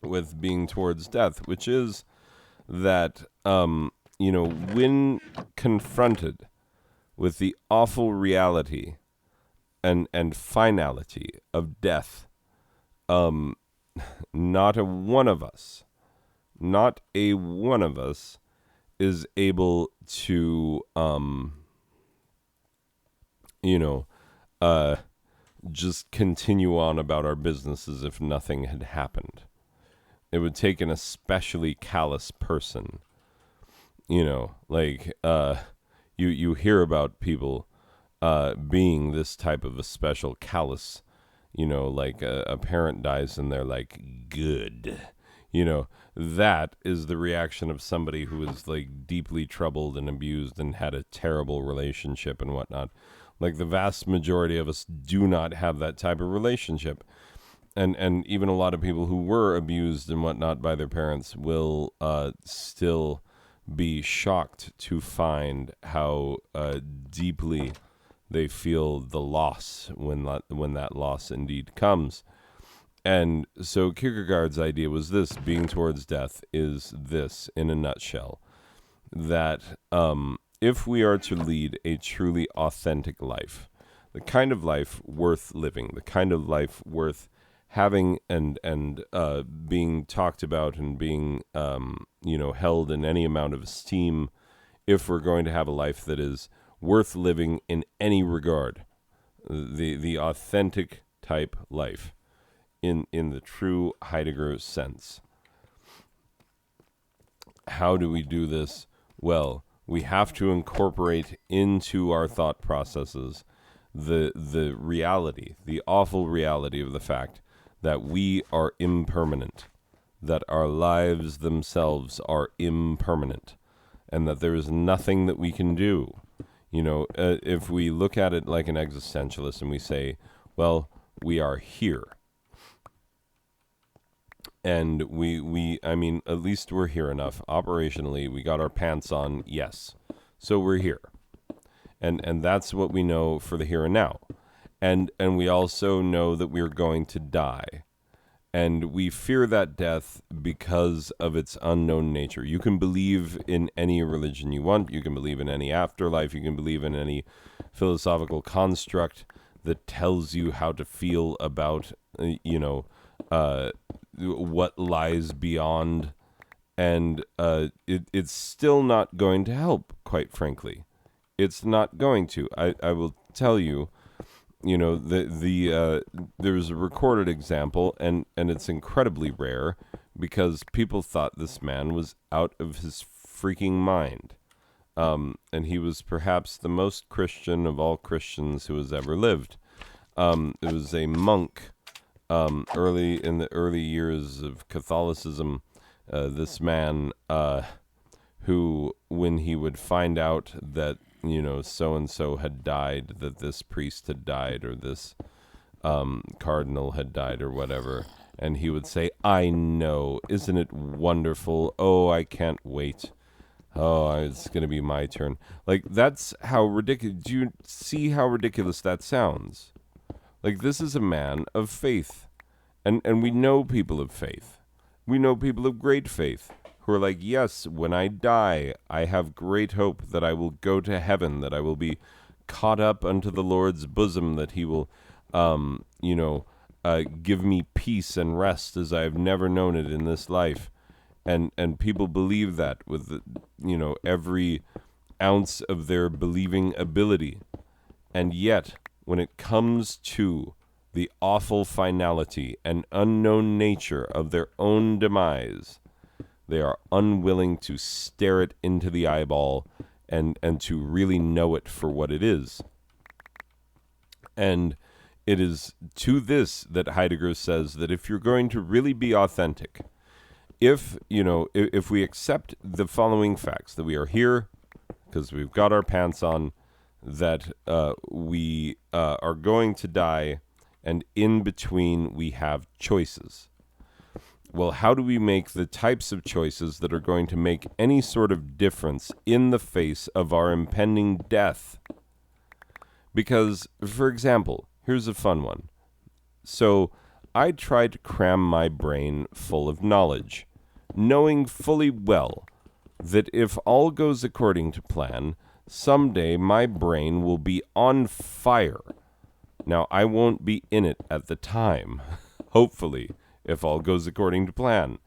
with being towards death, which is that when confronted with the awful reality and finality of death, not a one of us is able to just continue on about our business as if nothing had happened. It would take an especially callous person, like you hear about people being this type of a special callous, like a parent dies and they're like, good. That is the reaction of somebody who is like deeply troubled and abused and had a terrible relationship and whatnot. Like the vast majority of us do not have that type of relationship. And even a lot of people who were abused and whatnot by their parents will still be shocked to find how deeply they feel the loss when that loss indeed comes. And so Kierkegaard's idea was this: being towards death is this, in a nutshell, that if we are to lead a truly authentic life, the kind of life worth living, the kind of life worth having and being talked about and being held in any amount of esteem, if we're going to have a life that is worth living in any regard, the authentic type life in the true Heidegger sense. How do we do this? Well, we have to incorporate into our thought processes the reality, the awful reality of the fact that we are impermanent, that our lives themselves are impermanent, and that there is nothing that we can do. If we look at it like an existentialist and we say, well, we are here. And I mean, at least we're here enough. Operationally, we got our pants on, yes. So we're here. And that's what we know for the here and now. And we also know that we're going to die. And we fear that death because of its unknown nature. You can believe in any religion you want. You can believe in any afterlife. You can believe in any philosophical construct that tells you how to feel about, what lies beyond. And it's still not going to help, quite frankly. It's not going to. I will tell you, there's a recorded example, and it's incredibly rare because people thought this man was out of his freaking mind. And he was perhaps the most Christian of all Christians who has ever lived. It was a monk early in the early years of Catholicism. This man who, when he would find out that so-and-so had died, that this priest had died, or this cardinal had died, or whatever, and he would say, I know, isn't it wonderful? Oh, I can't wait. Oh, it's going to be my turn. Like, that's how ridiculous. Do you see how ridiculous that sounds? Like, this is a man of faith. And we know people of faith. We know people of great faith. who are like, yes, when I die, I have great hope that I will go to heaven, that I will be caught up unto the Lord's bosom, that he will, give me peace and rest as I have never known it in this life. And people believe that with every ounce of their believing ability. And yet, when it comes to the awful finality and unknown nature of their own demise, they are unwilling to stare it into the eyeball and to really know it for what it is. And it is to this that Heidegger says that if you're going to really be authentic, if we accept the following facts, that we are here because we've got our pants on, that we are going to die, and in between we have choices. Well, how do we make the types of choices that are going to make any sort of difference in the face of our impending death? Because, for example, here's a fun one. So, I try to cram my brain full of knowledge, knowing fully well that if all goes according to plan, someday my brain will be on fire. Now, I won't be in it at the time, hopefully, if all goes according to plan,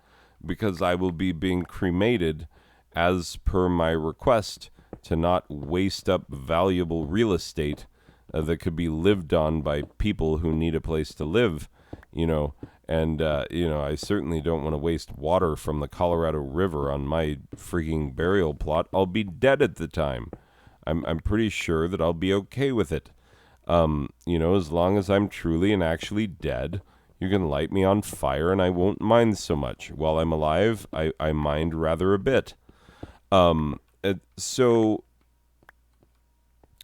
because I will be being cremated as per my request to not waste up valuable real estate that could be lived on by people who need a place to live, and I certainly don't want to waste water from the Colorado River on my freaking burial plot. I'll be dead at the time. I'm pretty sure that I'll be okay with it. As long as I'm truly and actually dead, you can light me on fire and I won't mind so much. While I'm alive, I mind rather a bit. So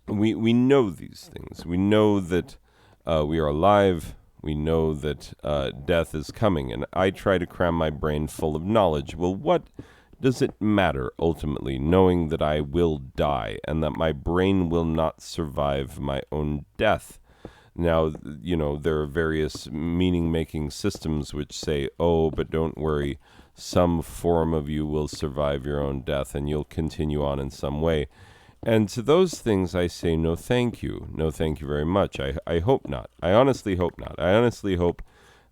we know these things. We know that we are alive. We know that death is coming. And I try to cram my brain full of knowledge. Well, what does it matter, ultimately, knowing that I will die and that my brain will not survive my own death? Now, there are various meaning-making systems which say, oh, but don't worry, some form of you will survive your own death and you'll continue on in some way. And to those things I say, no thank you. No thank you very much. I hope not. I honestly hope not. I honestly hope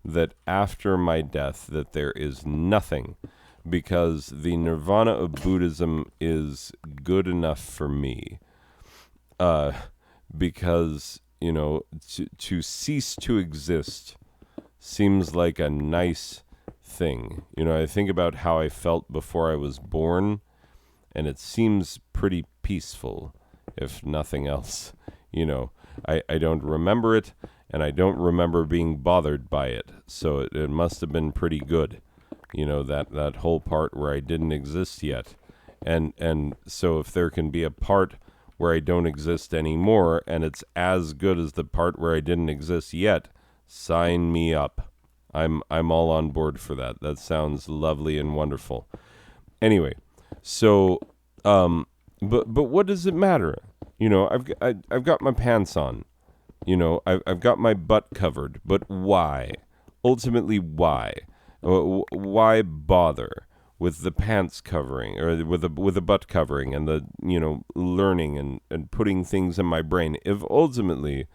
that after my death that there is nothing, because the nirvana of Buddhism is good enough for me. Because, to cease to exist seems like a nice thing. I think about how I felt before I was born, and it seems pretty peaceful, if nothing else. I don't remember it, and I don't remember being bothered by it, so it must have been pretty good, that whole part where I didn't exist yet. And so if there can be a part where I don't exist anymore, and it's as good as the part where I didn't exist yet, sign me up. I'm all on board for that. That sounds lovely and wonderful. Anyway, so but what does it matter? I've got my pants on. I've got my butt covered. But why? Ultimately, why? Why bother with the pants covering, or with the butt covering, and the learning and putting things in my brain, if ultimately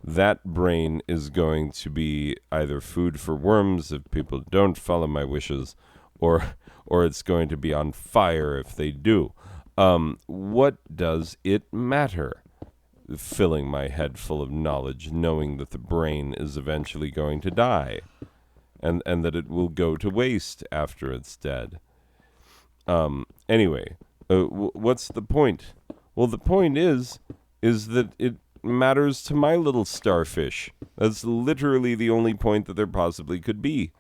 that brain is going to be either food for worms if people don't follow my wishes, or it's going to be on fire if they do. What does it matter? Filling my head full of knowledge, knowing that the brain is eventually going to die, and that it will go to waste after it's dead. Anyway, what's the point? Well, the point is that it matters to my little starfish. That's literally the only point that there possibly could be.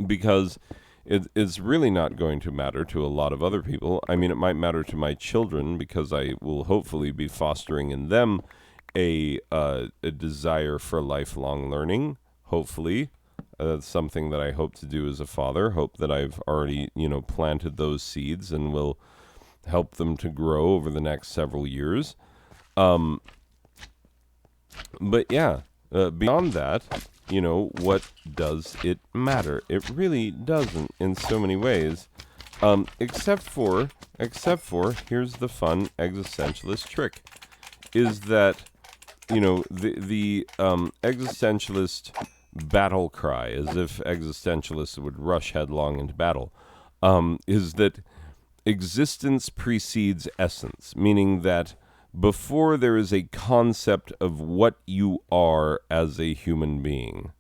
Because it's really not going to matter to a lot of other people. I mean, it might matter to my children, because I will hopefully be fostering in them a desire for lifelong learning. Hopefully, that's something that I hope to do as a father. Hope that I've already, planted those seeds and will help them to grow over the next several years. But yeah, beyond that, what does it matter? It really doesn't in so many ways. Except for, here's the fun existentialist trick, is that, the existentialist battle cry, as if existentialists would rush headlong into battle, is that existence precedes essence, meaning that before there is a concept of what you are as a human being,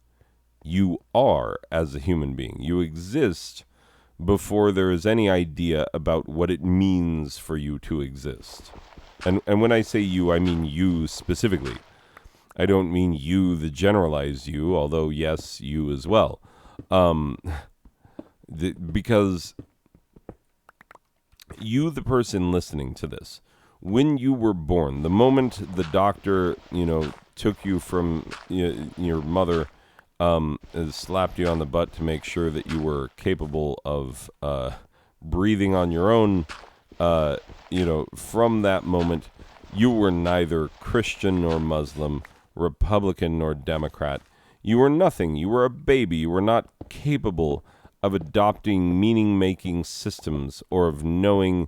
you are as a human being. You exist before there is any idea about what it means for you to exist. And when I say you, I mean you specifically. I don't mean you, the generalized you, although yes, you as well. Because you, the person listening to this, when you were born, the moment the doctor, took you from your mother, slapped you on the butt to make sure that you were capable of breathing on your own, from that moment, you were neither Christian nor Muslim, Republican nor Democrat. You were nothing. You were a baby. You were not capable of adopting meaning-making systems or of knowing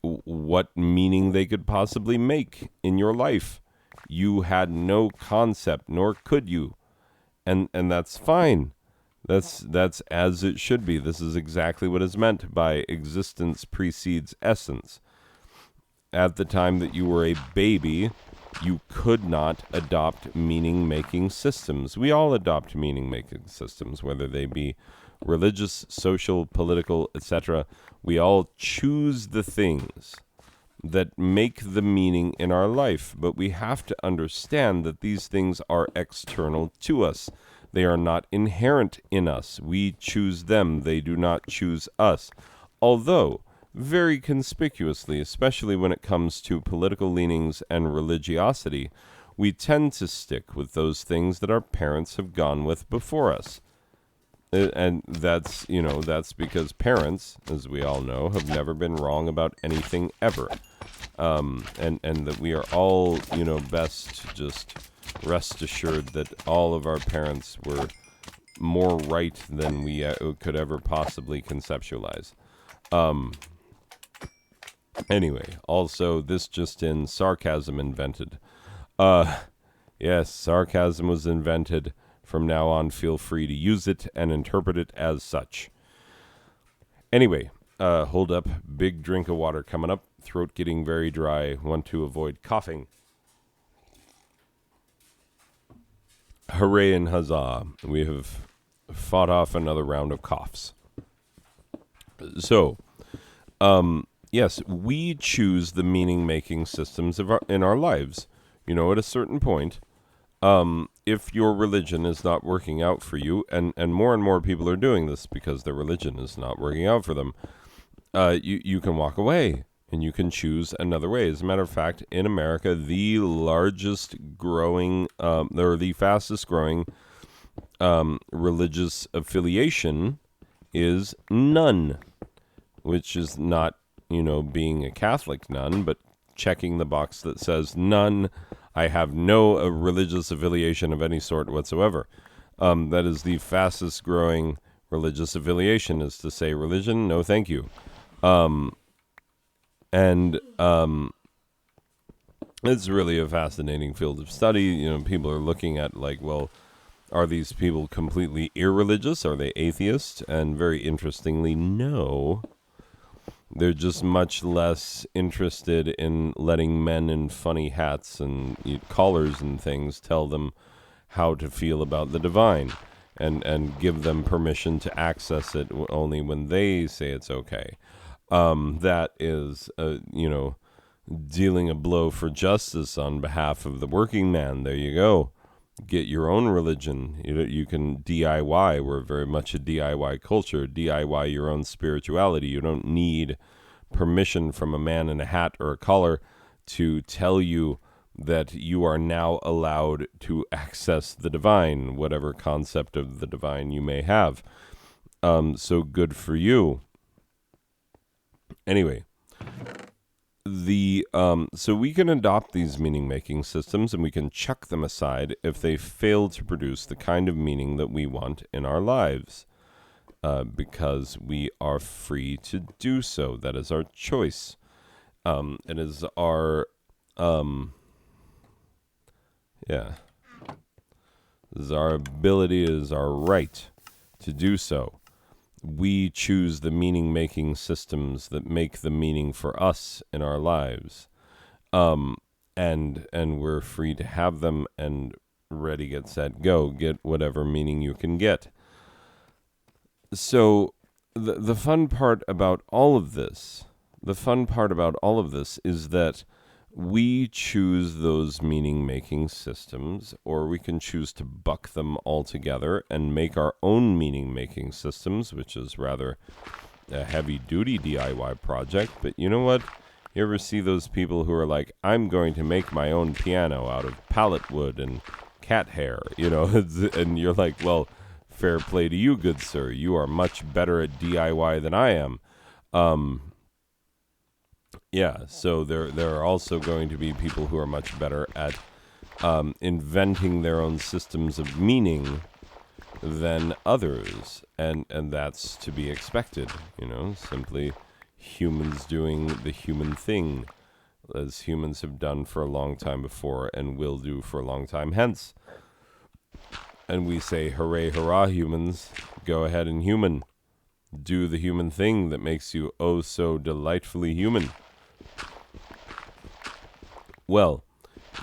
what meaning they could possibly make in your life. You had no concept, nor could you. And that's fine. That's as it should be. This is exactly what is meant by existence precedes essence. At the time that you were a baby, you could not adopt meaning-making systems. We all adopt meaning-making systems, whether they be religious, social, political, etc. We all choose the things that make the meaning in our life, but we have to understand that these things are external to us. They are not inherent in us. We choose them. They do not choose us. Although, very conspicuously, especially when it comes to political leanings and religiosity, we tend to stick with those things that our parents have gone with before us. And that's because parents, as we all know, have never been wrong about anything ever. And that we are all, best to just rest assured that all of our parents were more right than we could ever possibly conceptualize. Anyway, also, this just in, sarcasm invented. Yes, sarcasm was invented. From now on, feel free to use it and interpret it as such. Anyway, hold up. Big drink of water coming up. Throat getting very dry. Want to avoid coughing. Hooray and huzzah. We have fought off another round of coughs. So, yes, we choose the meaning-making systems in our lives. At a certain point, if your religion is not working out for you, and more people are doing this because their religion is not working out for them, you can walk away and you can choose another way. As a matter of fact, in America, the largest growing, or the fastest growing religious affiliation is none, which is not, being a Catholic nun, but checking the box that says none. I have no religious affiliation of any sort whatsoever. That is the fastest growing religious affiliation, is to say religion, no thank you. It's really a fascinating field of study. People are looking at are these people completely irreligious? Are they atheists? And very interestingly, no. They're just much less interested in letting men in funny hats and collars and things tell them how to feel about the divine and give them permission to access it only when they say it's okay. That is, dealing a blow for justice on behalf of the working man. There you go. Get your own religion. You can DIY. We're very much a DIY culture. DIY your own spirituality. You don't need permission from a man in a hat or a collar to tell you that you are now allowed to access the divine, whatever concept of the divine you may have. So good for you. Anyway, so we can adopt these meaning-making systems and we can chuck them aside if they fail to produce the kind of meaning that we want in our lives, because we are free to do so. That is our choice. It is our yeah. This is our ability. It is our right to do so. We choose the meaning-making systems that make the meaning for us in our lives, and we're free to have them. And ready, get set, go. Get whatever meaning you can get. So, the fun part about all of this, is that we choose those meaning-making systems, or we can choose to buck them all together and make our own meaning-making systems, which is rather a heavy-duty DIY project. But you know what? You ever see those people who are like, I'm going to make my own piano out of pallet wood and cat hair, and you're like, well, fair play to you, good sir. You are much better at DIY than I am. Yeah, so there are also going to be people who are much better at inventing their own systems of meaning than others, and that's to be expected. Simply humans doing the human thing, as humans have done for a long time before and will do for a long time hence. And we say, hooray, hurrah, humans, go ahead and human. Do the human thing that makes you oh so delightfully human. Well,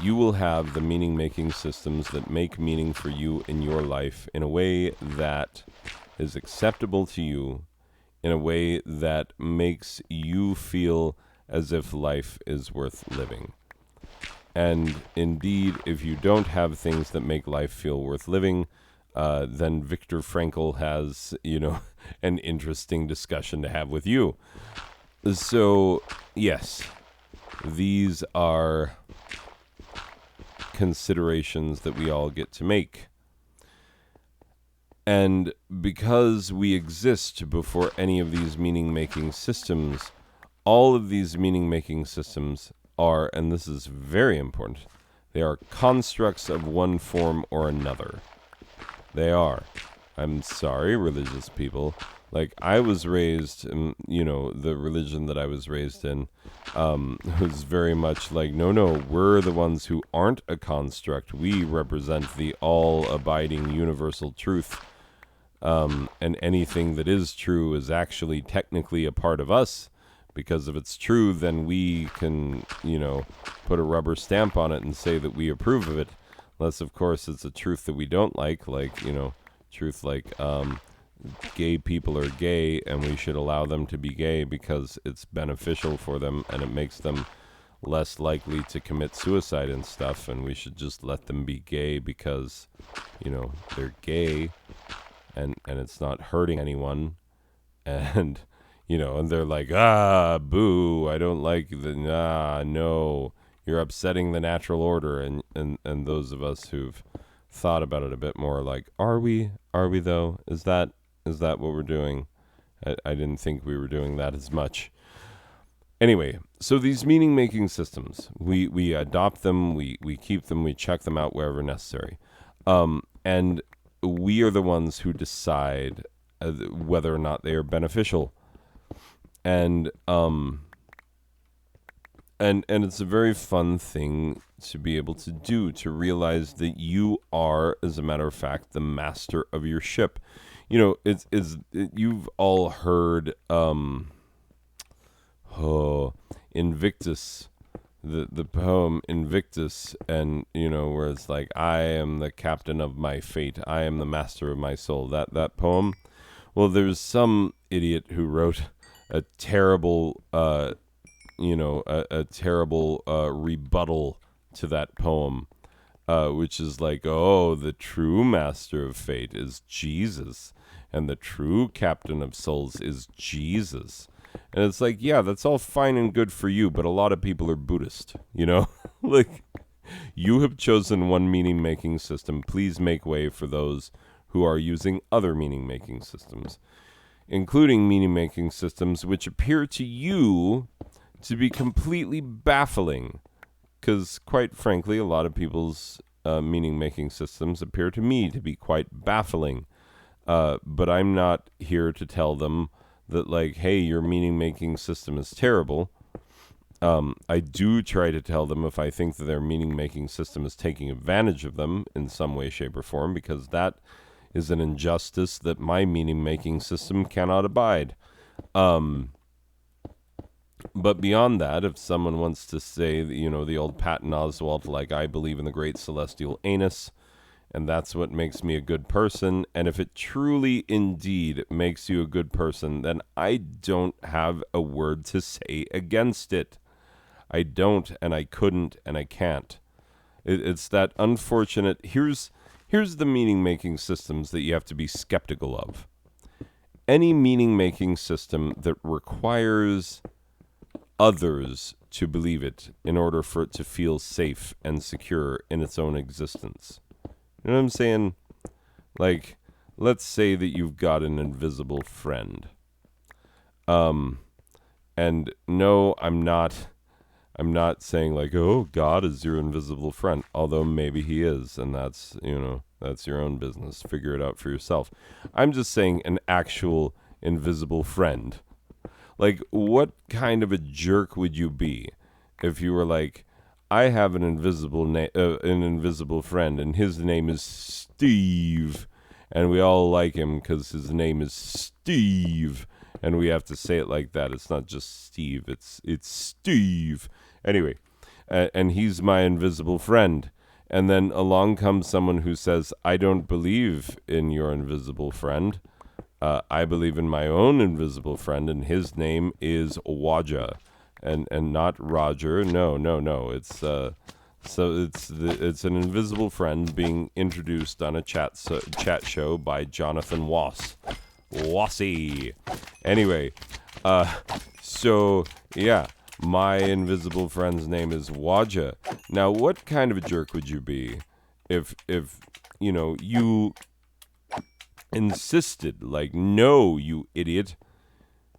you will have the meaning-making systems that make meaning for you in your life in a way that is acceptable to you, in a way that makes you feel as if life is worth living. And indeed, if you don't have things that make life feel worth living, then Viktor Frankl has, an interesting discussion to have with you. So, yes, these are considerations that we all get to make. And because we exist before any of these meaning-making systems, all of these meaning-making systems are, and this is very important, they are constructs of one form or another. They are. I'm sorry, religious people. Like, I was raised in, the religion that I was raised in was very much like, no, we're the ones who aren't a construct. We represent the all-abiding universal truth. And anything that is true is actually technically a part of us, because if it's true, then we can, put a rubber stamp on it and say that we approve of it. Unless, of course, it's a truth that we don't like, truth like gay people are gay and we should allow them to be gay because it's beneficial for them and it makes them less likely to commit suicide and stuff, and we should just let them be gay because, they're gay and it's not hurting anyone. And, and they're like, boo, I don't like no, you're upsetting the natural order. And those of us who've thought about it a bit more, like, are we though? Is that what we're doing? I didn't think we were doing that as much. Anyway, so these meaning-making systems, we adopt them, we keep them, we check them out wherever necessary. And we are the ones who decide whether or not they are beneficial. And it's a very fun thing to be able to do, to realize that you are, as a matter of fact, the master of your ship. You've all heard Invictus, the poem Invictus, and where it's like, I am the captain of my fate, I am the master of my soul. That poem. Well, there's some idiot who wrote a terrible a terrible rebuttal to that poem, which is like, the true master of fate is Jesus, and the true captain of souls is Jesus. And it's like, yeah, that's all fine and good for you, but a lot of people are Buddhist, like, you have chosen one meaning-making system. Please make way for those who are using other meaning-making systems, including meaning-making systems which appear to you to be completely baffling, because quite frankly, a lot of people's meaning-making systems appear to me to be quite baffling. But I'm not here to tell them that, like, hey, your meaning-making system is terrible. I do try to tell them if I think that their meaning-making system is taking advantage of them in some way, shape, or form, because that is an injustice that my meaning-making system cannot abide. But beyond that, if someone wants to say, the old Patton Oswalt, like, I believe in the great celestial anus, and that's what makes me a good person, and if it truly indeed makes you a good person, then I don't have a word to say against it. I don't, and I couldn't, and I can't. It's that unfortunate. Here's the meaning-making systems that you have to be skeptical of. Any meaning-making system that requires others to believe it in order for it to feel safe and secure in its own existence. You know what I'm saying? Like, let's say that you've got an invisible friend. And no, I'm not saying like, oh, God is your invisible friend, although maybe he is, and that's your own business. Figure it out for yourself. I'm just saying an actual invisible friend. Like, what kind of a jerk would you be if you were like, I have an invisible friend, and his name is Steve, and we all like him because his name is Steve, and we have to say it like that. It's not just Steve, it's Steve. Anyway, and he's my invisible friend. And then along comes someone who says, I don't believe in your invisible friend. I believe in my own invisible friend, and his name is Waja, and not Roger. No. It's it's an invisible friend being introduced on a chat show by Jonathan Wassy. Anyway, so yeah, my invisible friend's name is Waja. Now, what kind of a jerk would you be if you insisted, like, no, you idiot,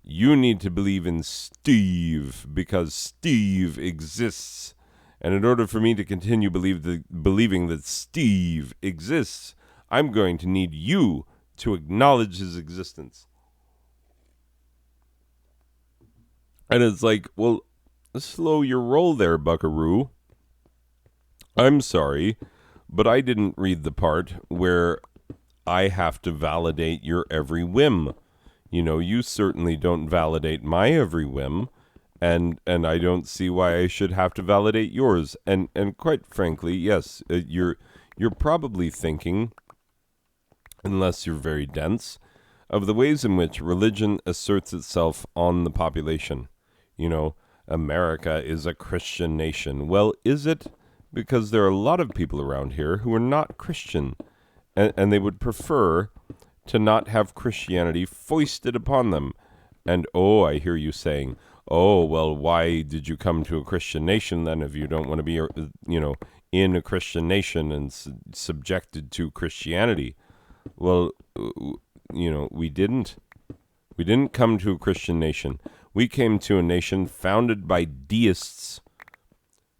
you need to believe in Steve because Steve exists, and in order for me to continue believing that Steve exists, I'm going to need you to acknowledge his existence. And it's like, well, slow your roll there, buckaroo. I'm sorry, but I didn't read the part where I have to validate your every whim. You certainly don't validate my every whim, and I don't see why I should have to validate yours. And quite frankly, yes, you're probably thinking, unless you're very dense, of the ways in which religion asserts itself on the population. America is a Christian nation. Well, is it? Because there are a lot of people around here who are not Christian. And they would prefer to not have Christianity foisted upon them. And, I hear you saying, well, why did you come to a Christian nation then if you don't want to be, in a Christian nation and subjected to Christianity? Well, we didn't. We didn't come to a Christian nation. We came to a nation founded by deists,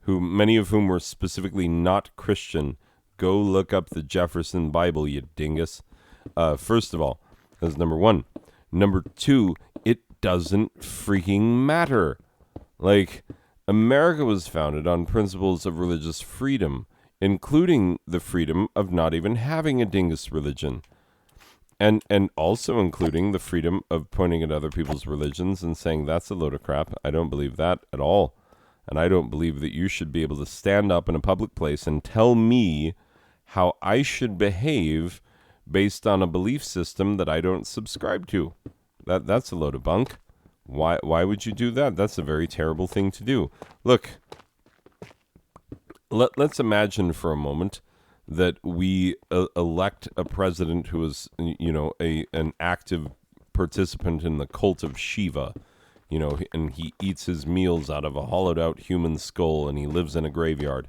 many of whom were specifically not Christian. Go look up the Jefferson Bible, you dingus. First of all, that's number one. Number two, it doesn't freaking matter. Like, America was founded on principles of religious freedom, including the freedom of not even having a dingus religion. And also including the freedom of pointing at other people's religions and saying, that's a load of crap. I don't believe that at all. And I don't believe that you should be able to stand up in a public place and tell me how I should behave based on a belief system that I don't subscribe to. That's a load of bunk. Why would you do that? That's a very terrible thing to do. Look, let's imagine for a moment that we elect a president who is, an active participant in the cult of Shiva, and he eats his meals out of a hollowed out human skull and he lives in a graveyard.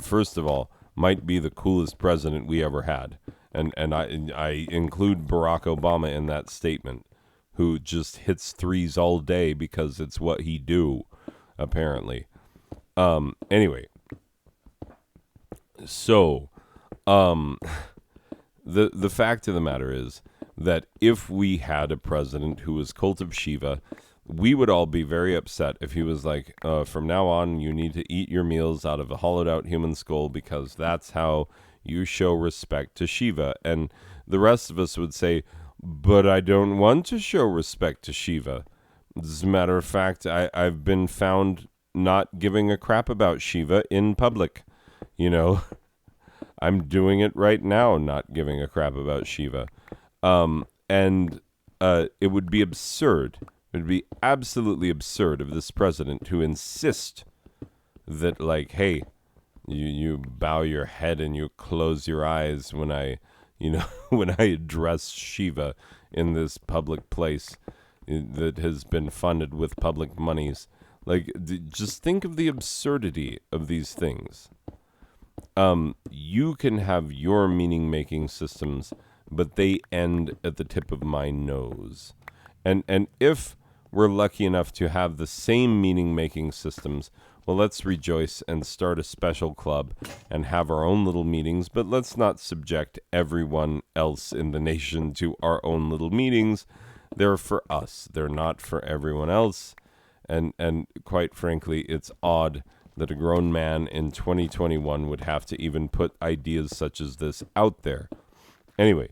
First of all, might be the coolest president we ever had. And I include Barack Obama in that statement, who just hits threes all day because it's what he do. apparently. Anyway, so um, the fact of the matter is that if we had a president who was cult of Shiva, we would all be very upset if he was like, from now on, you need to eat your meals out of a hollowed out human skull because that's how you show respect to Shiva. And the rest of us would say, but I don't want to show respect to Shiva. As a matter of fact, I've been found not giving a crap about Shiva in public. You know, I'm doing it right now, not giving a crap about Shiva. And it would be absurd. It would be absolutely absurd of this president to insist that, like, hey, you bow your head and you close your eyes when when I address Shiva in this public place that has been funded with public monies. Like, just think of the absurdity of these things. You can have your meaning-making systems, but they end at the tip of my nose. And if we're lucky enough to have the same meaning-making systems, well, let's rejoice and start a special club and have our own little meetings, but let's not subject everyone else in the nation to our own little meetings. They're for us. They're not for everyone else. And quite frankly, it's odd that a grown man in 2021 would have to even put ideas such as this out there. Anyway,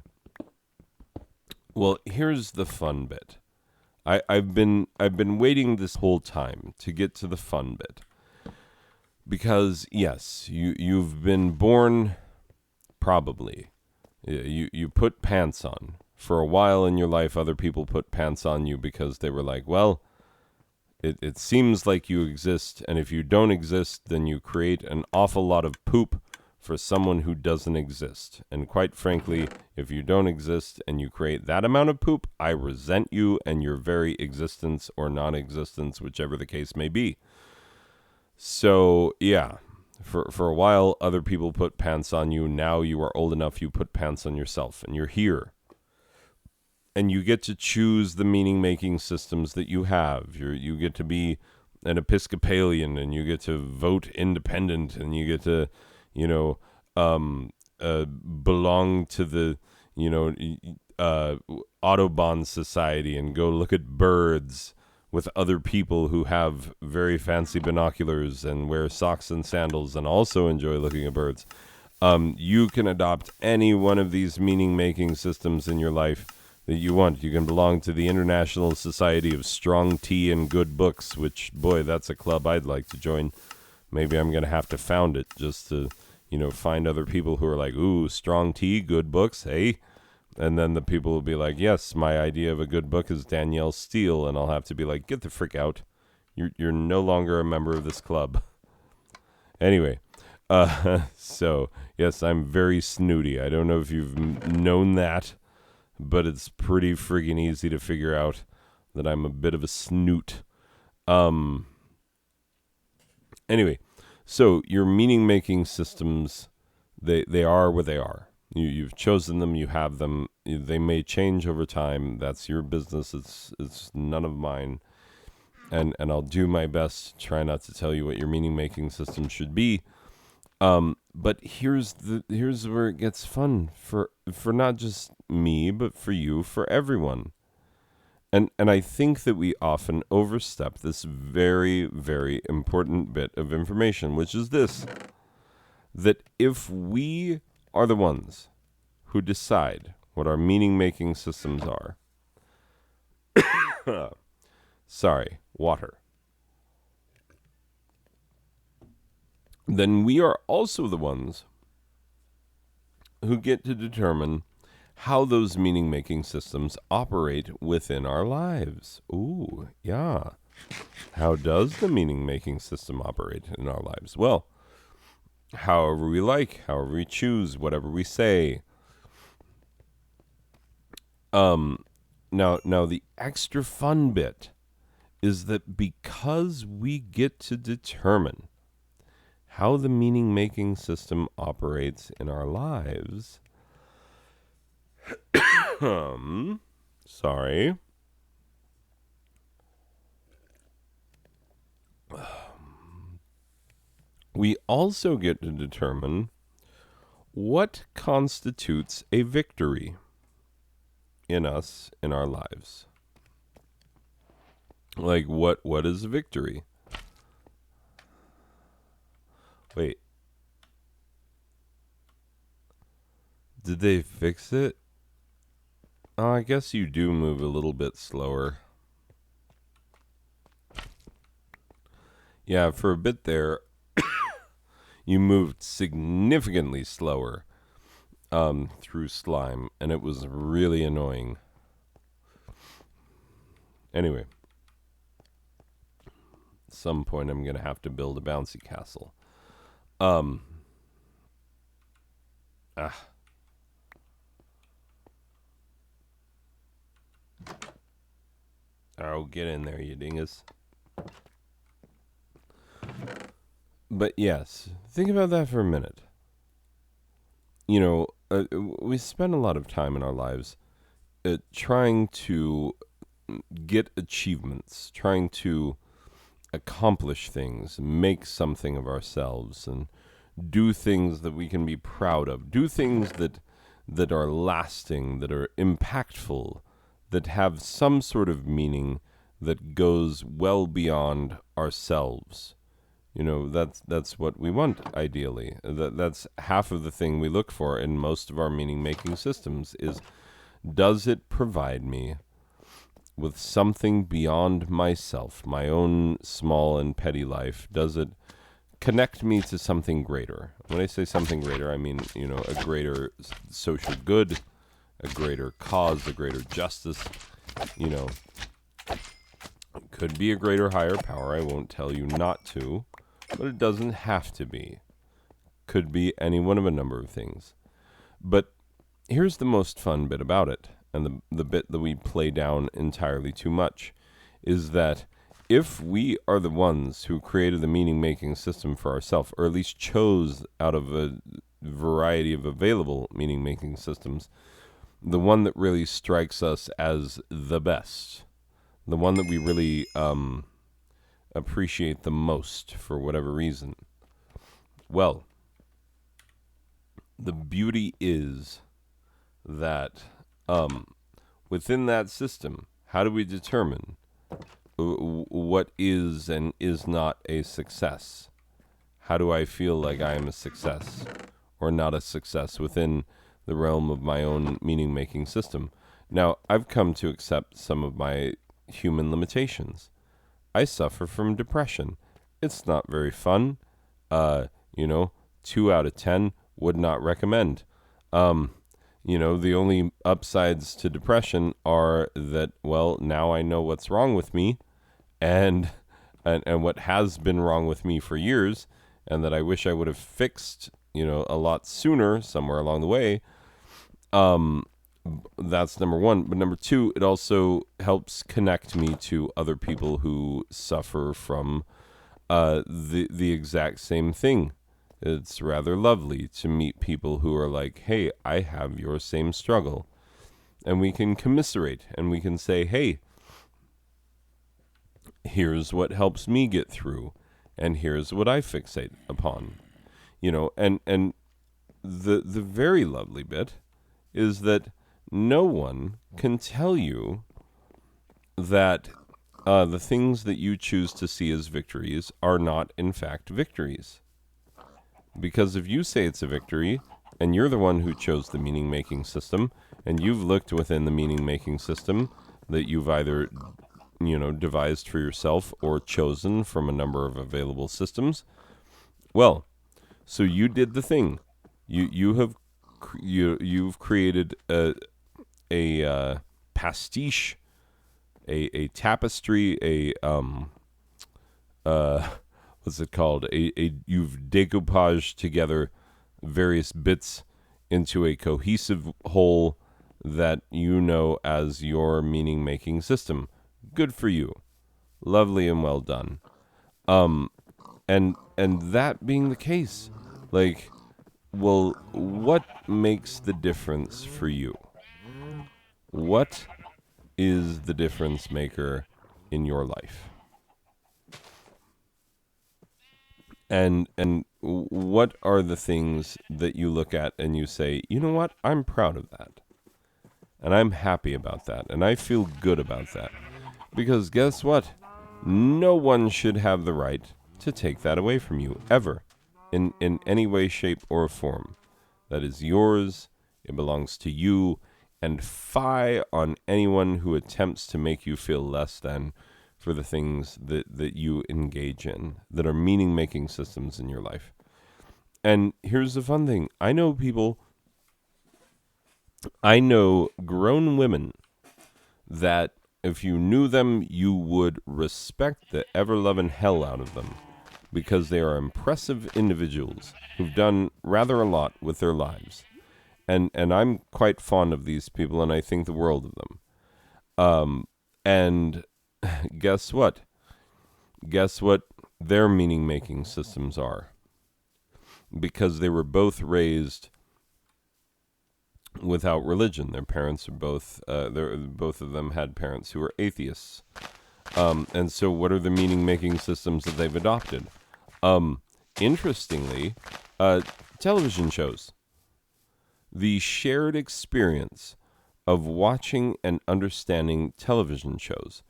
well, here's the fun bit. I've been waiting this whole time to get to the fun bit. Because yes, you've been born, probably. You put pants on. For a while in your life, other people put pants on you because they were like, well, it seems like you exist, and if you don't exist, then you create an awful lot of poop for someone who doesn't exist. And quite frankly, if you don't exist and you create that amount of poop, I resent you and your very existence or non-existence, whichever the case may be. So, yeah, for a while, other people put pants on you. Now you are old enough, you put pants on yourself, and you're here. And you get to choose the meaning-making systems that you have. You get to be an Episcopalian, and you get to vote independent, and you get to, belong to the, Audubon Society and go look at birds with other people who have very fancy binoculars and wear socks and sandals and also enjoy looking at birds. You can adopt any one of these meaning-making systems in your life that you want. You can belong to the International Society of Strong Tea and Good Books, which, boy, that's a club I'd like to join. Maybe I'm going to have to found it just to, find other people who are like, ooh, strong tea, good books, hey? And then the people will be like, yes, my idea of a good book is Danielle Steele, and I'll have to be like, get the frick out. You're no longer a member of this club. Anyway, so, yes, I'm very snooty. I don't know if you've known that, but it's pretty friggin' easy to figure out that I'm a bit of a snoot. Anyway, so your meaning-making systems, they are what they are. You've chosen them, you have them. They may change over time. That's your business. It's none of mine. And I'll do my best to try not to tell you what your meaning-making system should be. But here's where it gets fun for not just me, but for you, for everyone. And I think that we often overstep this very, very important bit of information, which is this: that if we are the ones who decide what our meaning-making systems are, sorry, water, then we are also the ones who get to determine how those meaning-making systems operate within our lives. Ooh, yeah. How does the meaning-making system operate in our lives? Well, however we like, however we choose, whatever we say. Now the extra fun bit is that because we get to determine how the meaning-making system operates in our lives, sorry. we also get to determine what constitutes a victory in us, in our lives. Like, what is a victory? Wait. Did they fix it? Oh, I guess you do move a little bit slower. Yeah, for a bit there, you moved significantly slower through slime, and it was really annoying. Anyway, at some point I'm going to have to build a bouncy castle. Oh, get in there, you dingus. But yes, think about that for a minute. You know, we spend a lot of time in our lives trying to get achievements, trying to accomplish things, make something of ourselves, and do things that we can be proud of. Do things that are lasting, that are impactful, that have some sort of meaning that goes well beyond ourselves. You know, that's what we want, ideally. That's half of the thing we look for in most of our meaning-making systems is, does it provide me with something beyond myself, my own small and petty life? Does it connect me to something greater? When I say something greater, I mean, you know, a greater social good, a greater cause, a greater justice, you know. It could be a greater higher power. I won't tell you not to, but it doesn't have to be. Could be any one of a number of things. But here's the most fun bit about it, and the bit that we play down entirely too much, is that if we are the ones who created the meaning-making system for ourselves, or at least chose out of a variety of available meaning-making systems, the one that really strikes us as the best, the one that we really appreciate the most for whatever reason, well, the beauty is that within that system, how do we determine what is and is not a success? How do I feel like I am a success or not a success within the realm of my own meaning-making system? Now, I've come to accept some of my human limitations. I suffer from depression. It's not very fun. 2 out of 10 would not recommend. The only upsides to depression are that, well, now I know what's wrong with me and what has been wrong with me for years, and that I wish I would have fixed, a lot sooner somewhere along the way. That's number one. But number two, it also helps connect me to other people who suffer from the exact same thing. It's rather lovely to meet people who are like, hey, I have your same struggle. And we can commiserate and we can say, hey, here's what helps me get through. And here's what I fixate upon. And the very lovely bit is that no one can tell you that the things that you choose to see as victories are not, in fact, victories. Because if you say it's a victory, and you're the one who chose the meaning-making system, and you've looked within the meaning-making system that you've either, devised for yourself or chosen from a number of available systems, well, so you did the thing. You've created a pastiche, a tapestry, what's it called? You've decoupaged together various bits into a cohesive whole that you know as your meaning-making system. Good for you. Lovely and well done. And that being the case, like, well, what makes the difference for you? What is the difference maker in your life? And what are the things that you look at and you say, you know what, I'm proud of that. And I'm happy about that. And I feel good about that. Because guess what? No one should have the right to take that away from you, ever, in any way, shape, or form. That is yours. It belongs to you. And fie on anyone who attempts to make you feel less than for the things that you engage in that are meaning-making systems in your life. And here's the fun thing. I know grown women that if you knew them, you would respect the ever-loving hell out of them because they are impressive individuals who've done rather a lot with their lives. And I'm quite fond of these people, and I think the world of them. And guess what? Guess what their meaning-making systems are? Because they were both raised without religion. Their parents are both of them had parents who were atheists. And so what are the meaning-making systems that they've adopted? Interestingly, television shows. The shared experience of watching and understanding television shows.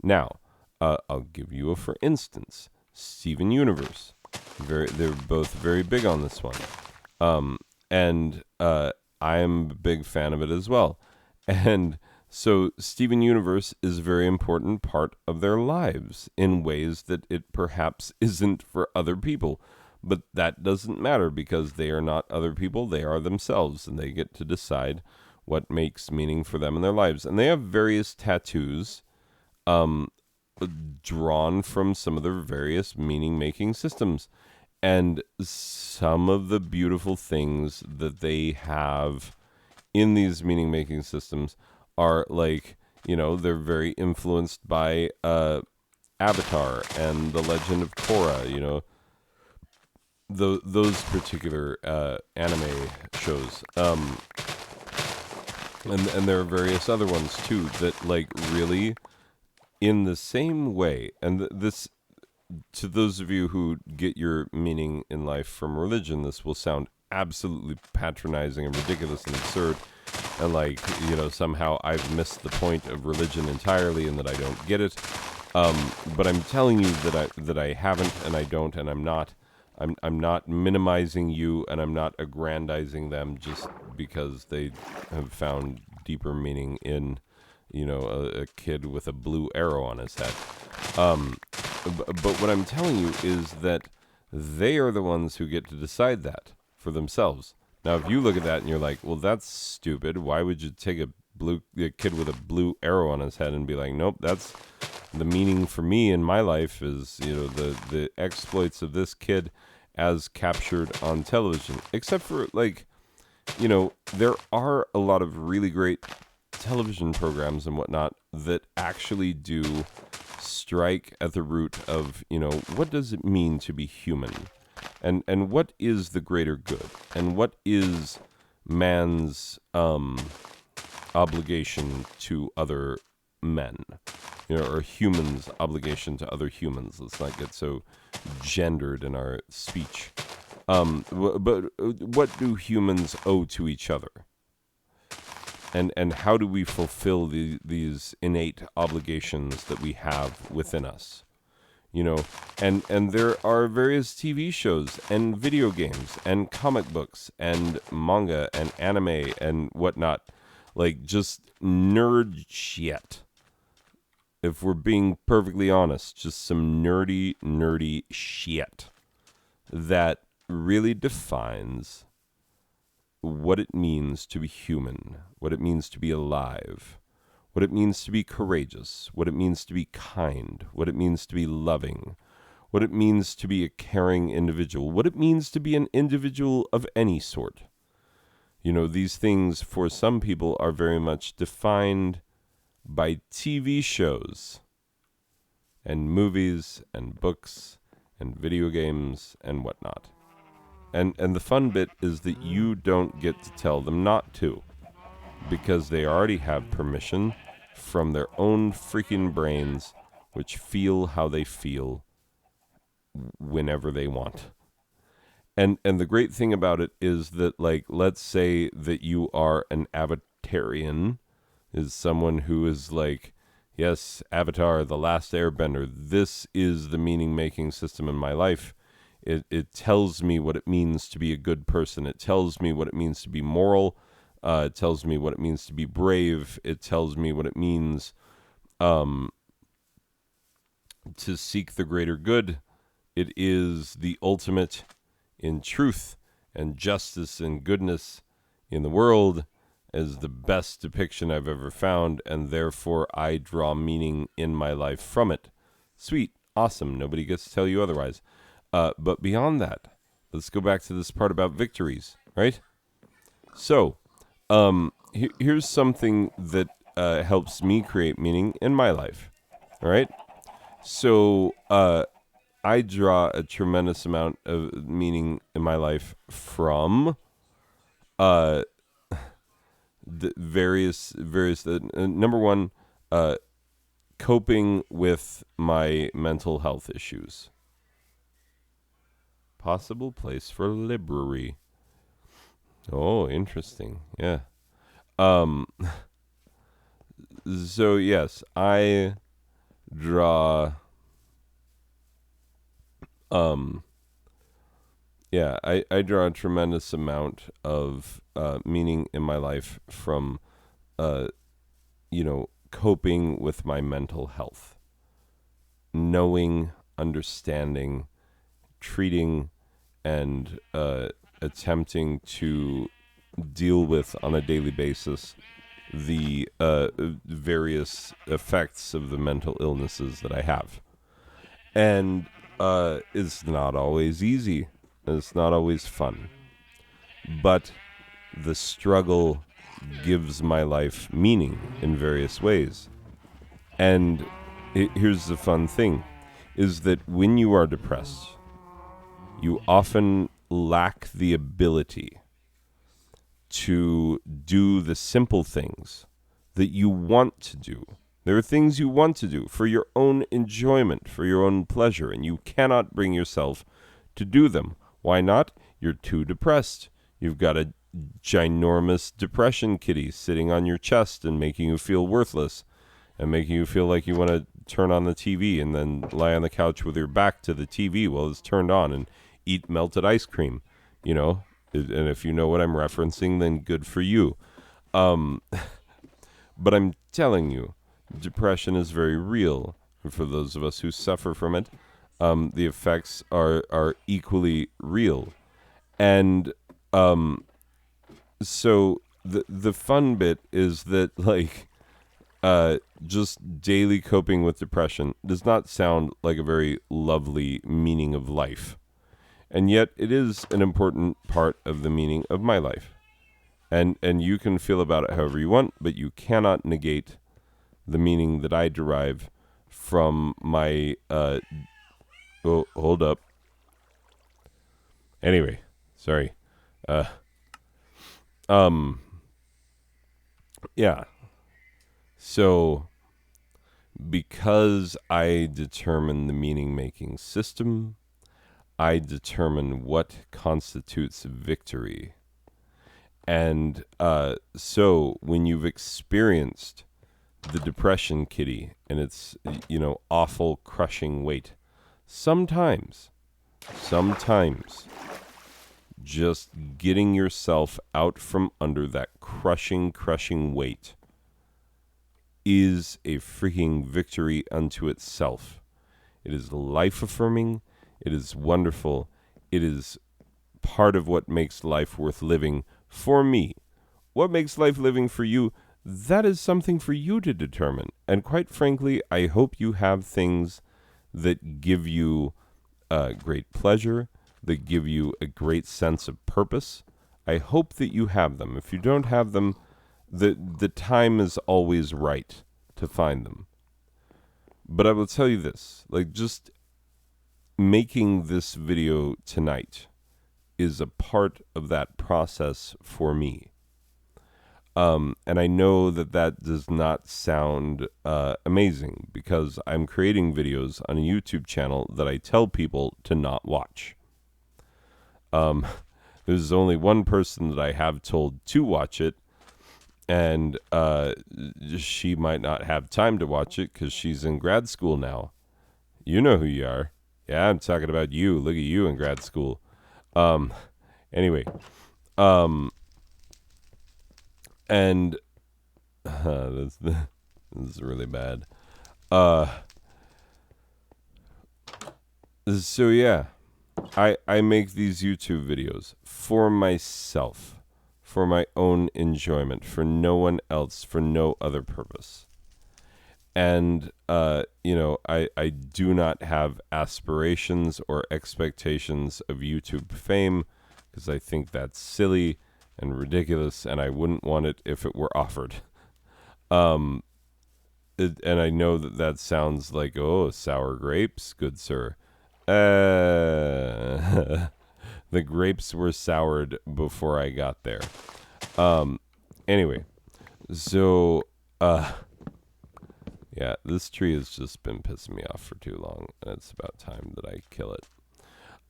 Now, I'll give you a for instance. Steven Universe. They're both very big on this one. And I am a big fan of it as well. And so Steven Universe is a very important part of their lives in ways that it perhaps isn't for other people. But that doesn't matter because they are not other people. They are themselves, and they get to decide what makes meaning for them in their lives. And they have various tattoos drawn from some of their various meaning-making systems. And some of the beautiful things that they have in these meaning-making systems are like, they're very influenced by Avatar and The Legend of Korra, those particular anime shows. And there are various other ones too that like really in the same way. And this, to those of you who get your meaning in life from religion, this will sound absolutely patronizing and ridiculous and absurd. And like, somehow I've missed the point of religion entirely and that I don't get it. But I'm telling you that I haven't and I don't and I'm not. I'm not minimizing you, and I'm not aggrandizing them just because they have found deeper meaning in, a kid with a blue arrow on his head. But what I'm telling you is that they are the ones who get to decide that for themselves. Now, if you look at that and you're like, well, that's stupid. Why would you take a kid with a blue arrow on his head and be like, nope, that's the meaning for me in my life is, the exploits of this kid as captured on television. Except for, like, there are a lot of really great television programs and whatnot that actually do strike at the root of, what does it mean to be human? And what is the greater good? And what is man's obligation to other men? Or humans' obligation to other humans. Let's not get so gendered in our speech. But what do humans owe to each other? And how do we fulfill these innate obligations that we have within us? And there are various TV shows and video games and comic books and manga and anime and whatnot. Like just nerd shit. If we're being perfectly honest, just some nerdy shit that really defines what it means to be human, what it means to be alive, what it means to be courageous, what it means to be kind, what it means to be loving, what it means to be a caring individual, what it means to be an individual of any sort. These things for some people are very much defined by TV shows and movies and books and video games and whatnot. And the fun bit is that you don't get to tell them not to, because they already have permission from their own freaking brains, which feel how they feel whenever they want. And the great thing about it is that, like, let's say that you are an avatarian, is someone who is like, yes, Avatar, the last airbender, this is the meaning making system in my life. It tells me what it means to be a good person. It tells me what it means to be moral. It tells me what it means to be brave. It tells me what it means um, to seek the greater good. It is the ultimate in truth and justice and goodness in the world, as the best depiction I've ever found, and therefore I draw meaning in my life from it. Sweet, awesome, nobody gets to tell you otherwise. But beyond that, let's go back to this part about victories, right? So, here's something that helps me create meaning in my life, all right? So, I draw a tremendous amount of meaning in my life from uh, the various number one, coping with my mental health issues. Possible place for library. Oh, interesting. Yeah. Um. So yes, I draw. Um. Yeah, I draw a tremendous amount of meaning in my life from, uh, coping with my mental health, knowing, understanding, treating, and attempting to deal with on a daily basis the various effects of the mental illnesses that I have. And it's not always easy. It's not always fun. But the struggle gives my life meaning in various ways. And here's the fun thing, is that when you are depressed, you often lack the ability to do the simple things that you want to do. There are things you want to do for your own enjoyment, for your own pleasure, and you cannot bring yourself to do them. Why not? You're too depressed. You've got a ginormous depression kitty sitting on your chest and making you feel worthless and making you feel like you want to turn on the TV and then lie on the couch with your back to the TV while it's turned on and eat melted ice cream, you know? And if you know what I'm referencing, then good for you. But I'm telling you, depression is very real. And for those of us who suffer from it, the effects are equally real. And so the fun bit is that, like, just daily coping with depression does not sound like a very lovely meaning of life. And yet it is an important part of the meaning of my life. And you can feel about it however you want, but you cannot negate the meaning that I derive from my oh, hold up. Anyway, sorry. Yeah. So because I determine the meaning making system, I determine what constitutes victory. And so when you've experienced the depression kitty and its, awful crushing weight, sometimes just getting yourself out from under that crushing weight is a freaking victory unto itself. It is life affirming. It is wonderful. It is part of what makes life worth living for me. What makes life living for you, that is something for you to determine. And quite frankly, I hope you have things that give you great pleasure, that give you a great sense of purpose. I hope that you have them. If you don't have them, the time is always right to find them. But I will tell you this, like, just making this video tonight is a part of that process for me. And I know that does not sound amazing, because I'm creating videos on a YouTube channel that I tell people to not watch. There's only one person that I have told to watch it, and she might not have time to watch it because she's in grad school now. You know who you are. Yeah, I'm talking about you. Look at you in grad school. Um, anyway, um, and this is really bad. Uh, so yeah, I make these YouTube videos for myself, for my own enjoyment, for no one else, for no other purpose. And I do not have aspirations or expectations of YouTube fame because I think that's silly and ridiculous, and I wouldn't want it if it were offered. Um, and I know that sounds like, oh, sour grapes, good sir. The grapes were soured before I got there. Um, anyway, so yeah, this tree has just been pissing me off for too long, and it's about time that I kill it.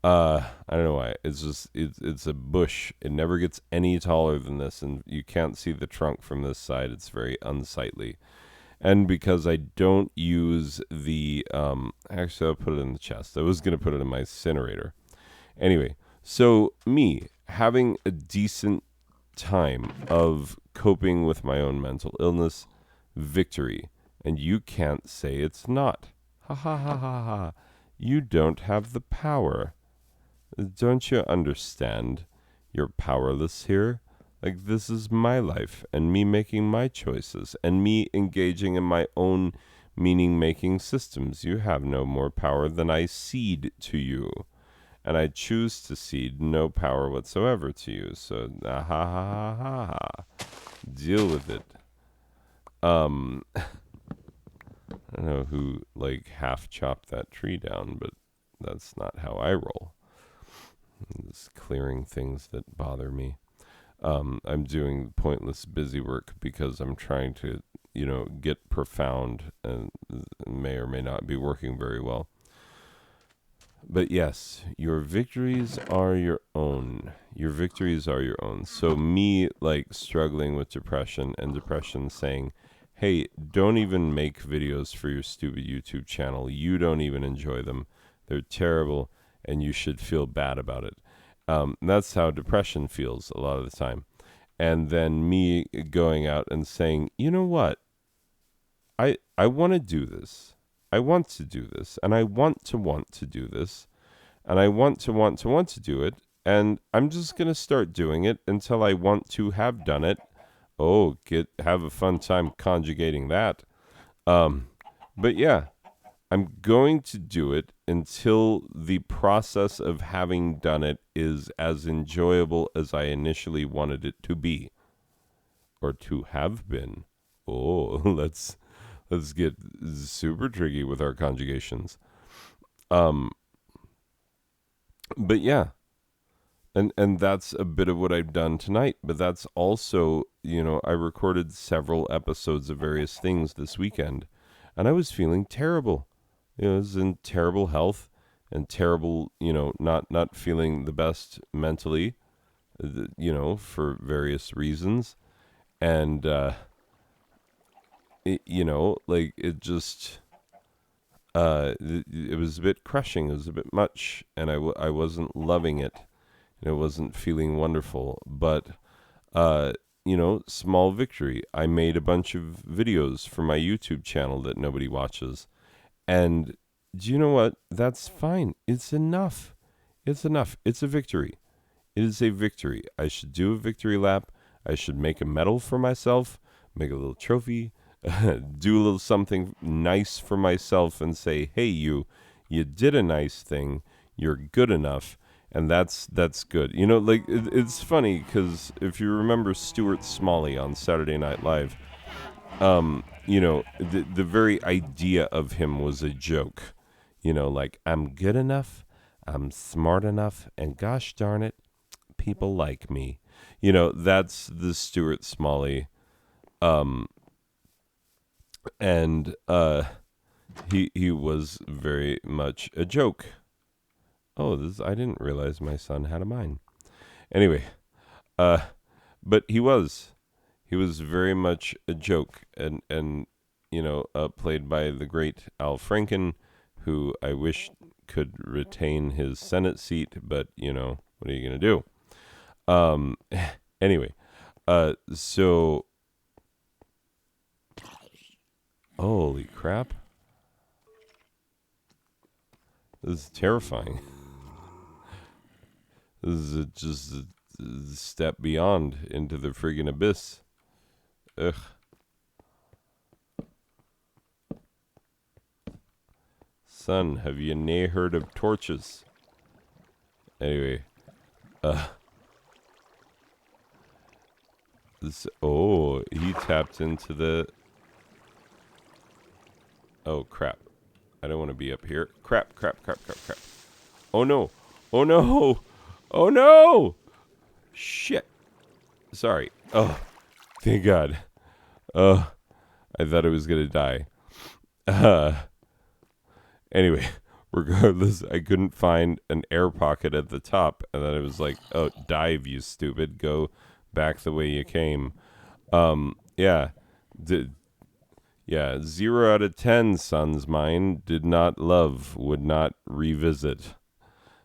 I don't know why. It's a bush. It never gets any taller than this, and you can't see the trunk from this side. It's very unsightly. And because I don't use the actually I'll put it in the chest. I was gonna put it in my incinerator. Anyway, so me having a decent time of coping with my own mental illness, victory, and you can't say it's not. Ha ha ha ha ha. You don't have the power. Don't you understand? You're powerless here. Like, this is my life and me making my choices and me engaging in my own meaning making systems. You have no more power than I cede to you. And I choose to cede no power whatsoever to you. So, ha ha ha ha ha. Deal with it. I don't know who, like, half chopped that tree down, but that's not how I roll. I'm just clearing things that bother me. I'm doing pointless busy work because I'm trying to, get profound and may or may not be working very well. But yes, your victories are your own. Your victories are your own. So me like struggling with depression and depression saying, "Hey, don't even make videos for your stupid YouTube channel. You don't even enjoy them. They're terrible and you should feel bad about it." That's how depression feels a lot of the time. And then me going out and saying, "You know what? I want to do this. I want to do this, and I want to do this, and I want to do it, and I'm just going to start doing it until I want to have done it." Oh, have a fun time conjugating that. Um, but yeah, I'm going to do it until the process of having done it is as enjoyable as I initially wanted it to be or to have been. Oh, let's get super tricky with our conjugations. Um, but yeah, and that's a bit of what I've done tonight. But that's also, I recorded several episodes of various things this weekend, and I was feeling terrible. I was in terrible health and terrible, not feeling the best mentally, for various reasons, and like it just it was a bit crushing. It was a bit much, and I wasn't loving it. And it wasn't feeling wonderful. But, small victory. I made a bunch of videos for my YouTube channel that nobody watches. And do you know what? That's fine. It's enough. It's enough. It's a victory. It is a victory. I should do a victory lap. I should make a medal for myself, make a little trophy, do a little something nice for myself and say, "Hey, you did a nice thing. You're good enough." And that's good. Like it's funny because if you remember Stuart Smalley on Saturday Night Live, the very idea of him was a joke. Like, I'm good enough, I'm smart enough, and gosh darn it, people like me. That's the Stuart Smalley. And he was very much a joke. Oh, I didn't realize my son had a mind. Anyway, but he was very much a joke, and played by the great Al Franken, who I wish could retain his Senate seat, but what are you gonna do? Anyway, so holy crap, this is terrifying. This is just a step beyond into the friggin' abyss. Ugh. Son, have you nae heard of torches? Anyway, he tapped into the... Oh, crap. I don't want to be up here. Crap. Oh, no. Oh, no. Oh, no. Shit. Sorry. Oh, thank God. I thought I was going to die. Anyway, regardless, I couldn't find an air pocket at the top, and then it was like, oh, dive, you stupid. Go back the way you came. Yeah. 0 out of 10, sons mine. Did not love, would not revisit.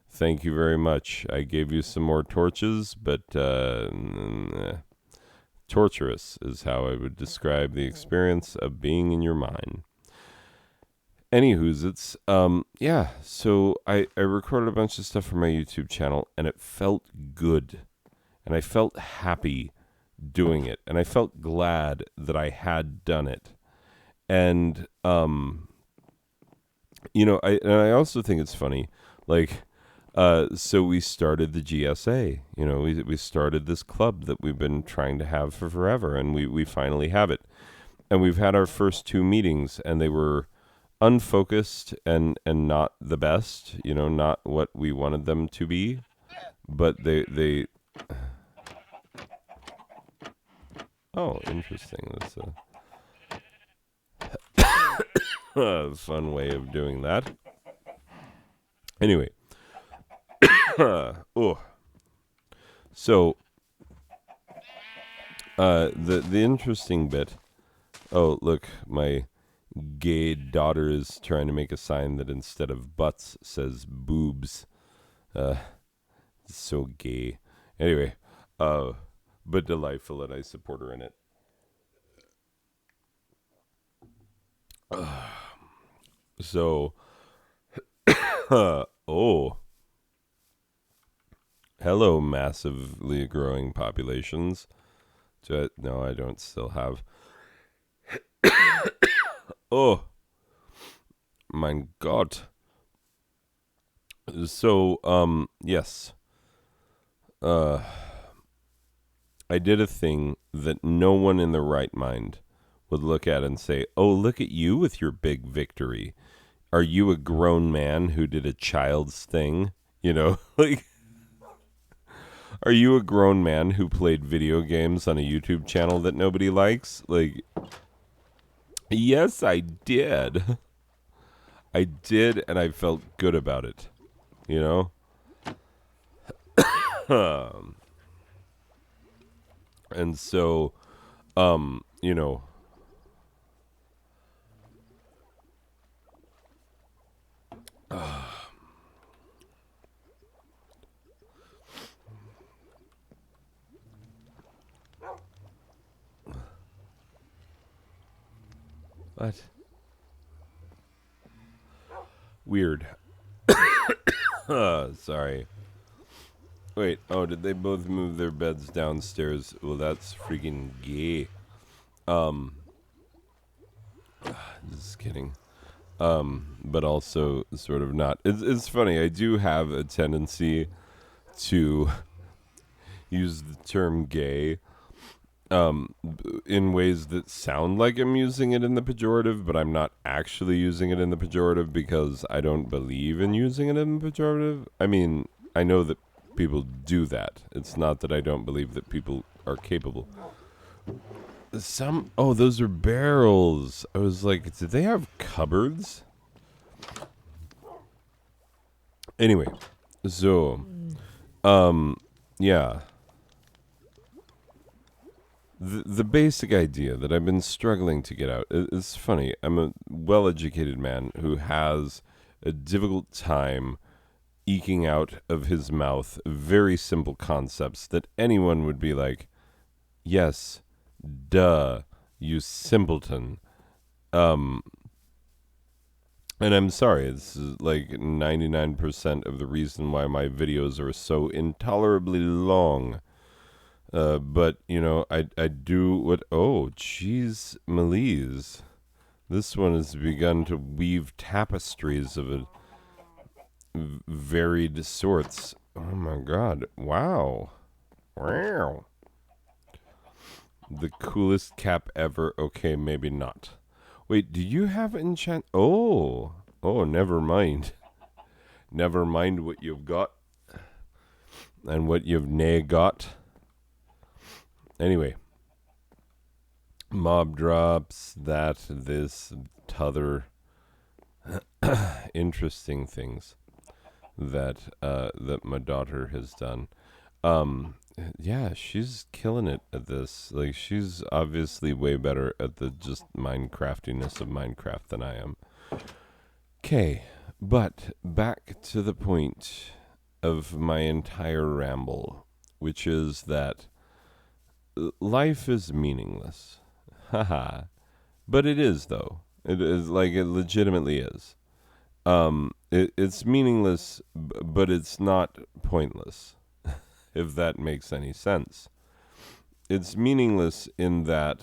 Thank you very much. I gave you some more torches, but torturous is how I would describe the experience of being in your mind. Anywho's, it's so I recorded a bunch of stuff for my YouTube channel, and it felt good, and I felt happy doing it, and I felt glad that I had done it. And I also think it's funny, like, so we started the GSA. We started this club that we've been trying to have for forever, and we finally have it. And we've had our first 2 meetings, and they were unfocused and not the best, not what we wanted them to be, but they oh, interesting. That's a fun way of doing that. Anyway, so the interesting bit. Oh, look, my gay daughter is trying to make a sign that instead of butts says boobs. It's so gay. Anyway, but delightful, and I support her in it. So, hello, massively growing populations. No, I don't still have. Oh, mein Gott. So, yes. I did a thing that no one in their right mind would look at and say, oh, look at you with your big victory. Are you a grown man who did a child's thing? Like, are you a grown man who played video games on a YouTube channel that nobody likes? Like, yes, I did. I did, and I felt good about it. And so, what? Weird. Sorry. Wait, did they both move their beds downstairs? Well, that's freaking gay. Just kidding. But also sort of not. It's funny. I do have a tendency to use the term gay in ways that sound like I'm using it in the pejorative, but I'm not actually using it in the pejorative because I don't believe in using it in the pejorative. I mean, I know that people do that. It's not that I don't believe that people are capable. Those are barrels. I was like, did they have cupboards? Anyway, So, yeah. The basic idea that I've been struggling to get out is funny. I'm a well-educated man who has a difficult time eking out of his mouth very simple concepts that anyone would be like, yes, duh, you simpleton. Um, and I'm sorry, it's like 99% of the reason why my videos are so intolerably long. But, I do what. Oh, jeez, Melise. This one has begun to weave tapestries of varied sorts. Oh my god. Wow. Wow. The coolest cap ever. Okay, maybe not. Wait, do you have enchant? Oh. Oh, never mind. Never mind what you've got and what you've nae got. Anyway, mob drops, that, this, t'other. Interesting things that my daughter has done. Yeah, she's killing it at this. Like, she's obviously way better at the just Minecraftiness of Minecraft than I am. Okay, but back to the point of my entire ramble, which is that life is meaningless. Haha. But it is, though. It is, like, it legitimately is. It's meaningless, but it's not pointless, if that makes any sense. It's meaningless in that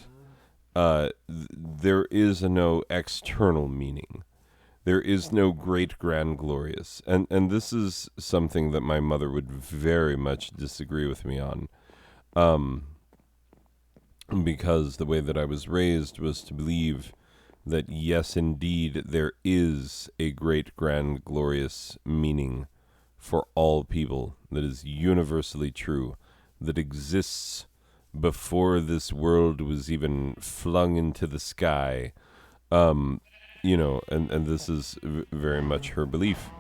there is no external meaning. There is no great, grand, glorious. And this is something that my mother would very much disagree with me on. Because the way that I was raised was to believe that yes, indeed, there is a great, grand, glorious meaning for all people that is universally true, that exists before this world was even flung into the sky. And this is very much her belief.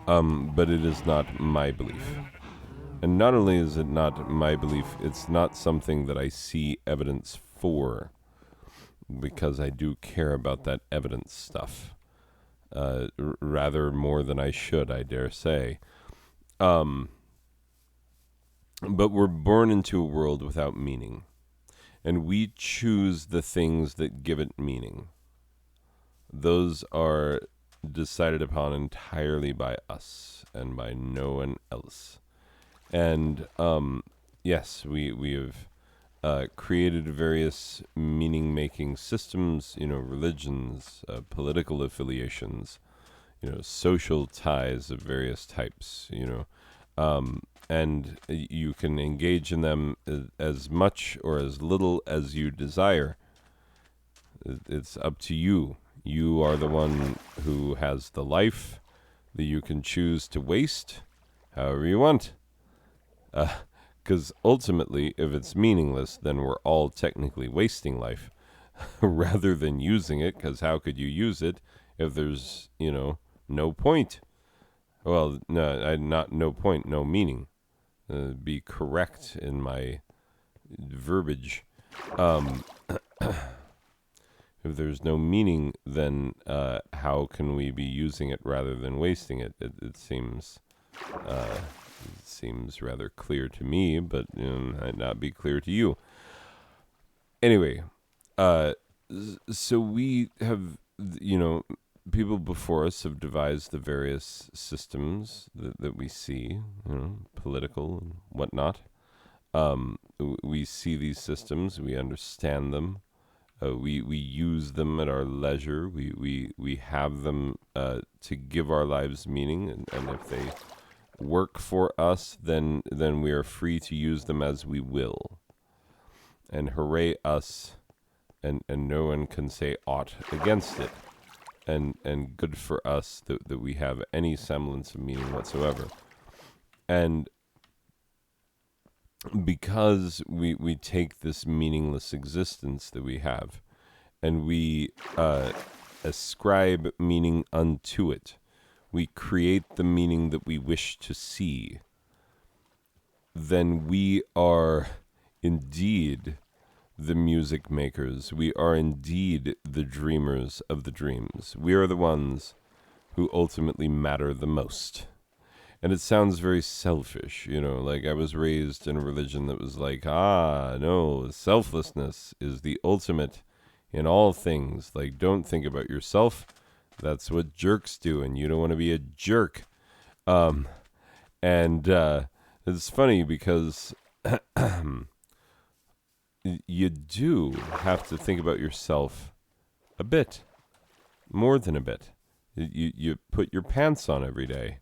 But it is not my belief. And not only is it not my belief, it's not something that I see evidence for, because I do care about that evidence stuff. Rather more than I should, I dare say. But we're born into a world without meaning, and we choose the things that give it meaning. Those are decided upon entirely by us and by no one else. And yes, we have created various meaning-making systems, religions, political affiliations, social ties of various types, and you can engage in them as much or as little as you desire. It's up to you. You are the one who has the life that you can choose to waste however you want. Because ultimately, if it's meaningless, then we're all technically wasting life rather than using it, because how could you use it if there's, no point? Well, no, not no point, no meaning. Be correct in my verbiage. If there's no meaning, then how can we be using it rather than wasting it? It seems rather clear to me, but might not be clear to you. Anyway, so we have, people before us have devised the various systems that we see, political and whatnot. We see these systems, we understand them. We use them at our leisure. We have them to give our lives meaning, and if they work for us, then we are free to use them as we will. And hooray us, and no one can say aught against it. And good for us that we have any semblance of meaning whatsoever. And because we take this meaningless existence that we have, and we ascribe meaning unto it, we create the meaning that we wish to see, then we are indeed the music makers. We are indeed the dreamers of the dreams. We are the ones who ultimately matter the most. And it sounds very selfish, like I was raised in a religion that was like, no, selflessness is the ultimate in all things. Like, don't think about yourself. That's what jerks do, and you don't want to be a jerk. And it's funny because you do have to think about yourself a bit, more than a bit. You put your pants on every day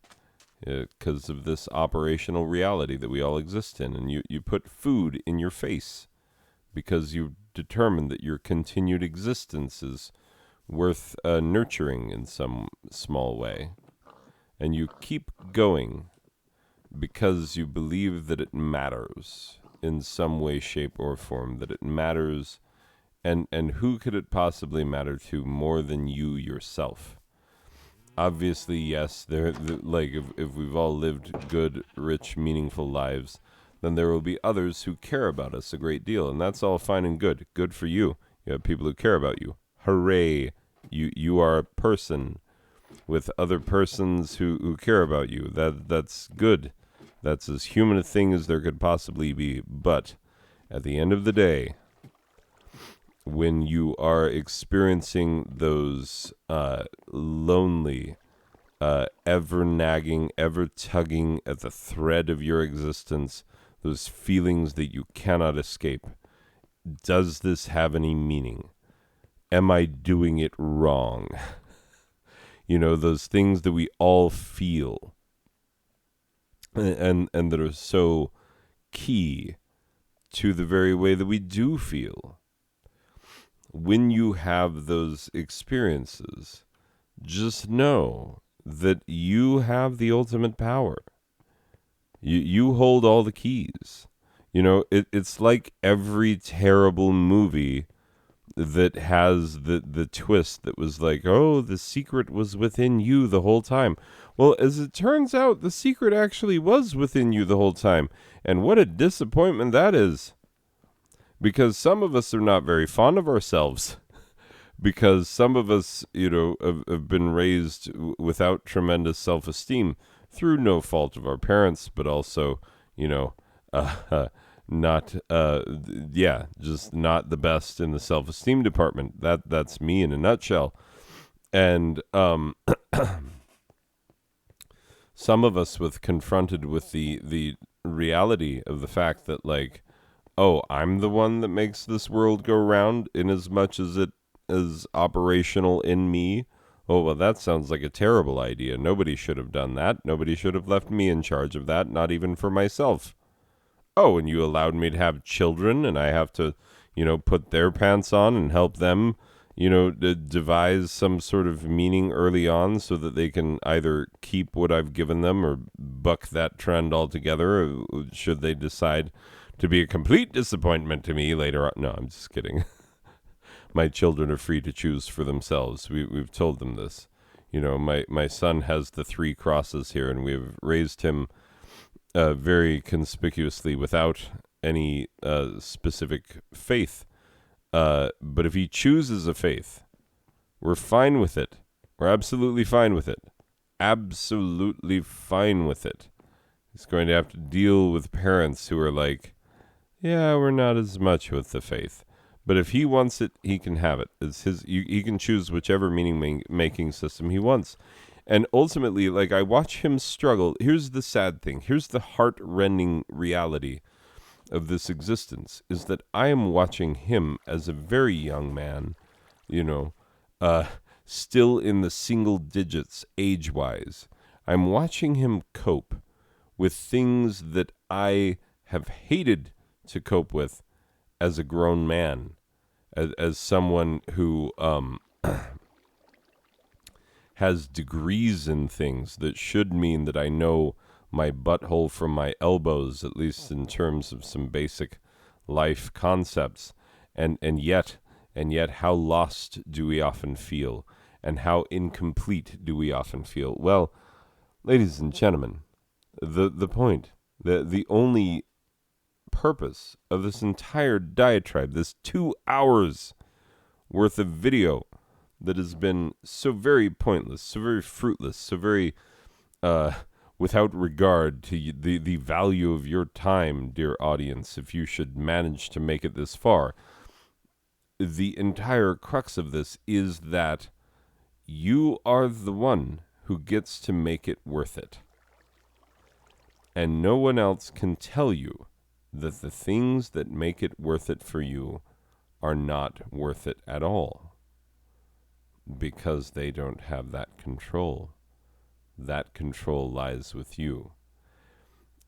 because of this operational reality that we all exist in. And you put food in your face because you determine that your continued existence is worth nurturing in some small way. And you keep going because you believe that it matters in some way, shape, or form, that it matters. And who could it possibly matter to more than you yourself? Obviously, yes, if we've all lived good, rich, meaningful lives, then there will be others who care about us a great deal, and that's all fine and good. Good for you. You have people who care about you. Hooray! You are a person with other persons who care about you. That's good. That's as human a thing as there could possibly be. But at the end of the day, when you are experiencing those lonely, ever nagging, ever tugging at the thread of your existence, those feelings that you cannot escape, does this have any meaning? Am I doing it wrong? Those things that we all feel and that are so key to the very way that we do feel. When you have those experiences, just know that you have the ultimate power. You hold all the keys. It's like every terrible movie that has the twist that was like, oh, the secret was within you the whole time. Well, as it turns out, the secret actually was within you the whole time. And what a disappointment that is. Because some of us are not very fond of ourselves. Because some of us, have been raised without tremendous self-esteem through no fault of our parents, but also, not, just not the best in the self-esteem department. That's me in a nutshell. And some of us confronted with the reality of the fact that, like, oh, I'm the one that makes this world go round in as much as it is operational in me. Oh, well, that sounds like a terrible idea. Nobody should have done that. Nobody should have left me in charge of that, not even for myself. Oh, and you allowed me to have children, and I have to, put their pants on and help them, devise some sort of meaning early on so that they can either keep what I've given them or buck that trend altogether, should they decide to be a complete disappointment to me later on. No, I'm just kidding. My children are free to choose for themselves. We've told them this. My son has the 3 crosses here, and we've raised him very conspicuously without any specific faith. But if he chooses a faith, we're fine with it. We're absolutely fine with it. Absolutely fine with it. He's going to have to deal with parents who are like, yeah, we're not as much with the faith. But if he wants it, he can have it. It's his. He can choose whichever meaning-making system he wants. And ultimately, like, I watch him struggle. Here's the sad thing. Here's the heart-rending reality of this existence, is that I am watching him as a very young man, still in the single digits age-wise. I'm watching him cope with things that I have hated to cope with as a grown man, as someone who has degrees in things that should mean that I know my butthole from my elbows, at least in terms of some basic life concepts. And yet how lost do we often feel? And how incomplete do we often feel? Well, ladies and gentlemen, the point, the only purpose of this entire diatribe, this 2 hours worth of video that has been so very pointless, so very fruitless, so very without regard to the value of your time, dear audience, if you should manage to make it this far. The entire crux of this is that you are the one who gets to make it worth it. And no one else can tell you that the things that make it worth it for you are not worth it at all, because they don't have that control. That control lies with you.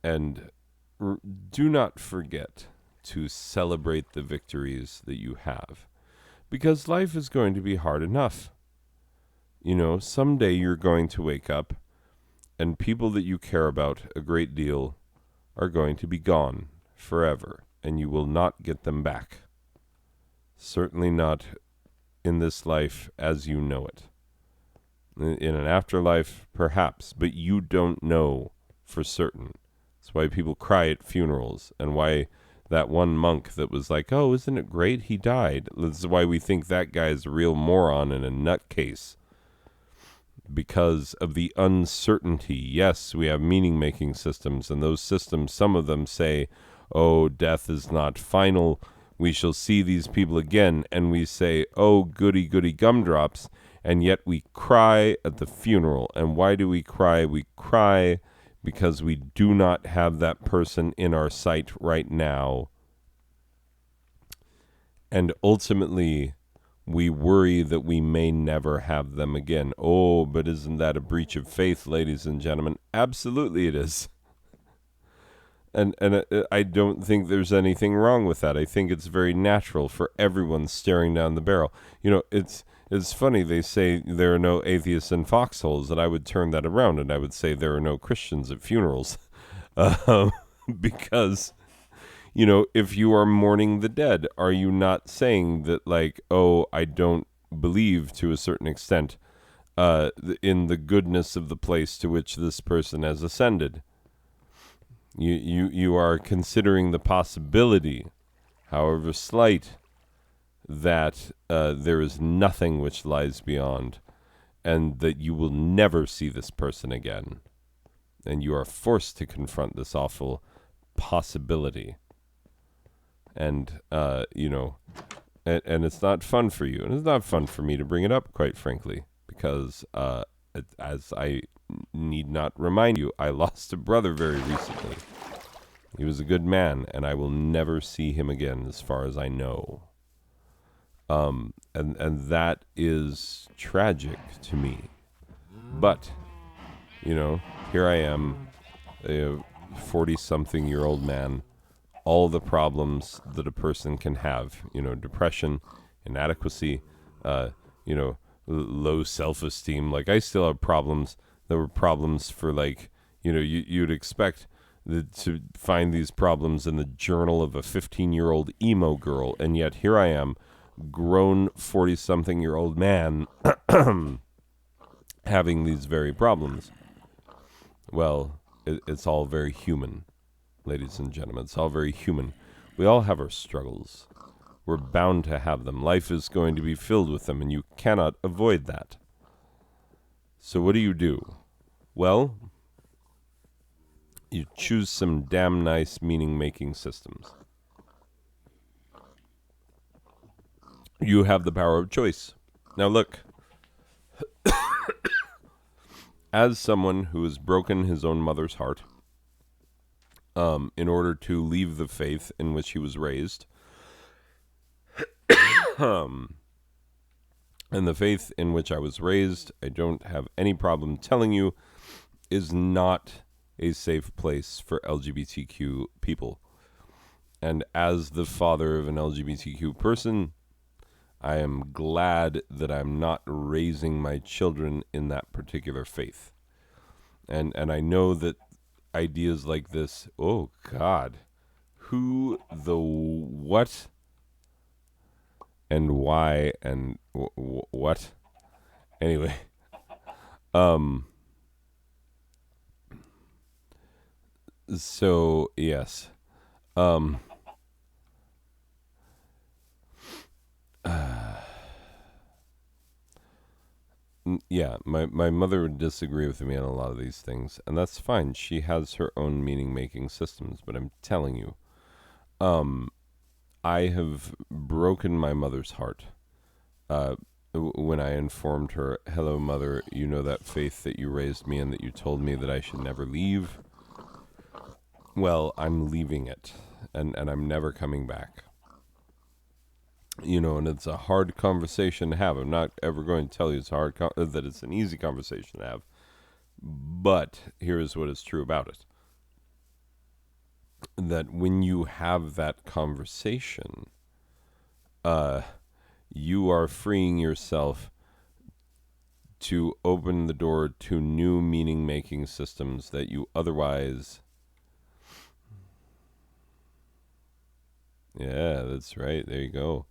And do not forget to celebrate the victories that you have, because life is going to be hard enough. Someday you're going to wake up and people that you care about a great deal are going to be gone forever, and you will not get them back. Certainly not in this life as you know it. In an afterlife, perhaps, but you don't know for certain. That's why people cry at funerals, and why that one monk that was like, oh, isn't it great he died? This is why we think that guy's a real moron and a nutcase. Because of the uncertainty. Yes, we have meaning-making systems, and those systems, some of them say, oh, death is not final. We shall see these people again. And we say, oh, goody, goody gumdrops. And yet we cry at the funeral. And why do we cry? We cry because we do not have that person in our sight right now. And ultimately, we worry that we may never have them again. Oh, but isn't that a breach of faith, ladies and gentlemen? Absolutely it is. And I don't think there's anything wrong with that. I think it's very natural for everyone staring down the barrel. It's funny, they say there are no atheists in foxholes, and I would turn that around and I would say there are no Christians at funerals. Because... if you are mourning the dead, are you not saying that, like, oh, I don't believe to a certain extent in the goodness of the place to which this person has ascended? You are considering the possibility, however slight, that there is nothing which lies beyond, and that you will never see this person again. And you are forced to confront this awful possibility. And, and it's not fun for you. And it's not fun for me to bring it up, quite frankly, because as I need not remind you, I lost a brother very recently. He was a good man, and I will never see him again as far as I know. And that is tragic to me. But, here I am, a 40-something-year-old man, all the problems that a person can have, depression, inadequacy, low self-esteem. Like, I still have problems that were problems for, like, you'd expect to find these problems in the journal of a 15-year-old emo girl, and yet here I am, grown 40-something-year-old man, having these very problems. Well, it's all very human. Ladies and gentlemen, it's all very human. We all have our struggles. We're bound to have them. Life is going to be filled with them, and you cannot avoid that. So what do? Well, you choose some damn nice meaning-making systems. You have the power of choice. Now look, as someone who has broken his own mother's heart, in order to leave the faith in which he was raised. And the faith in which I was raised, I don't have any problem telling you, is not a safe place for LGBTQ people. And as the father of an LGBTQ person, I am glad that I'm not raising my children in that particular faith. And I know that ideas like this, oh God, who, the what, and why, and what, Anyway, um, so yes, um, yeah, my mother would disagree with me on a lot of these things, and that's fine. She has her own meaning making systems, but I'm telling you, um, I have broken my mother's heart. Uh, when I informed her, "Hello, mother, you know that faith that you raised me in, that you told me that I should never leave. Well, I'm leaving it, and I'm never coming back." And it's a hard conversation to have. I'm not ever going to tell you it's that it's an easy conversation to have. But here's what is true about it: that when you have that conversation, uh, you are freeing yourself to open the door to new meaning making systems that you otherwise. Yeah, that's right. There you go.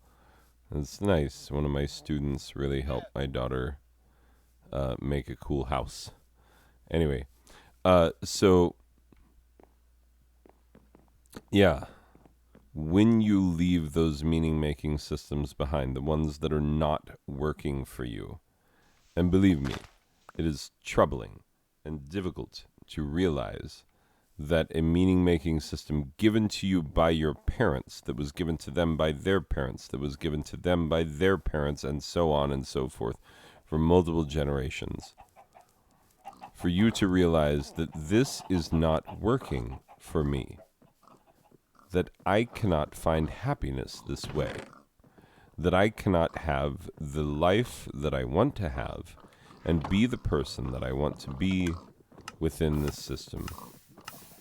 That's nice. One of my students really helped my daughter make a cool house. Anyway, so yeah, when you leave those meaning making systems behind, the ones that are not working for you, and believe me, it is troubling and difficult to realize that a meaning making system given to you by your parents, that was given to them by their parents, that was given to them by their parents, and so on and so forth for multiple generations, for you to realize that this is not working for me, that I cannot find happiness this way, that I cannot have the life that I want to have and be the person that I want to be within this system.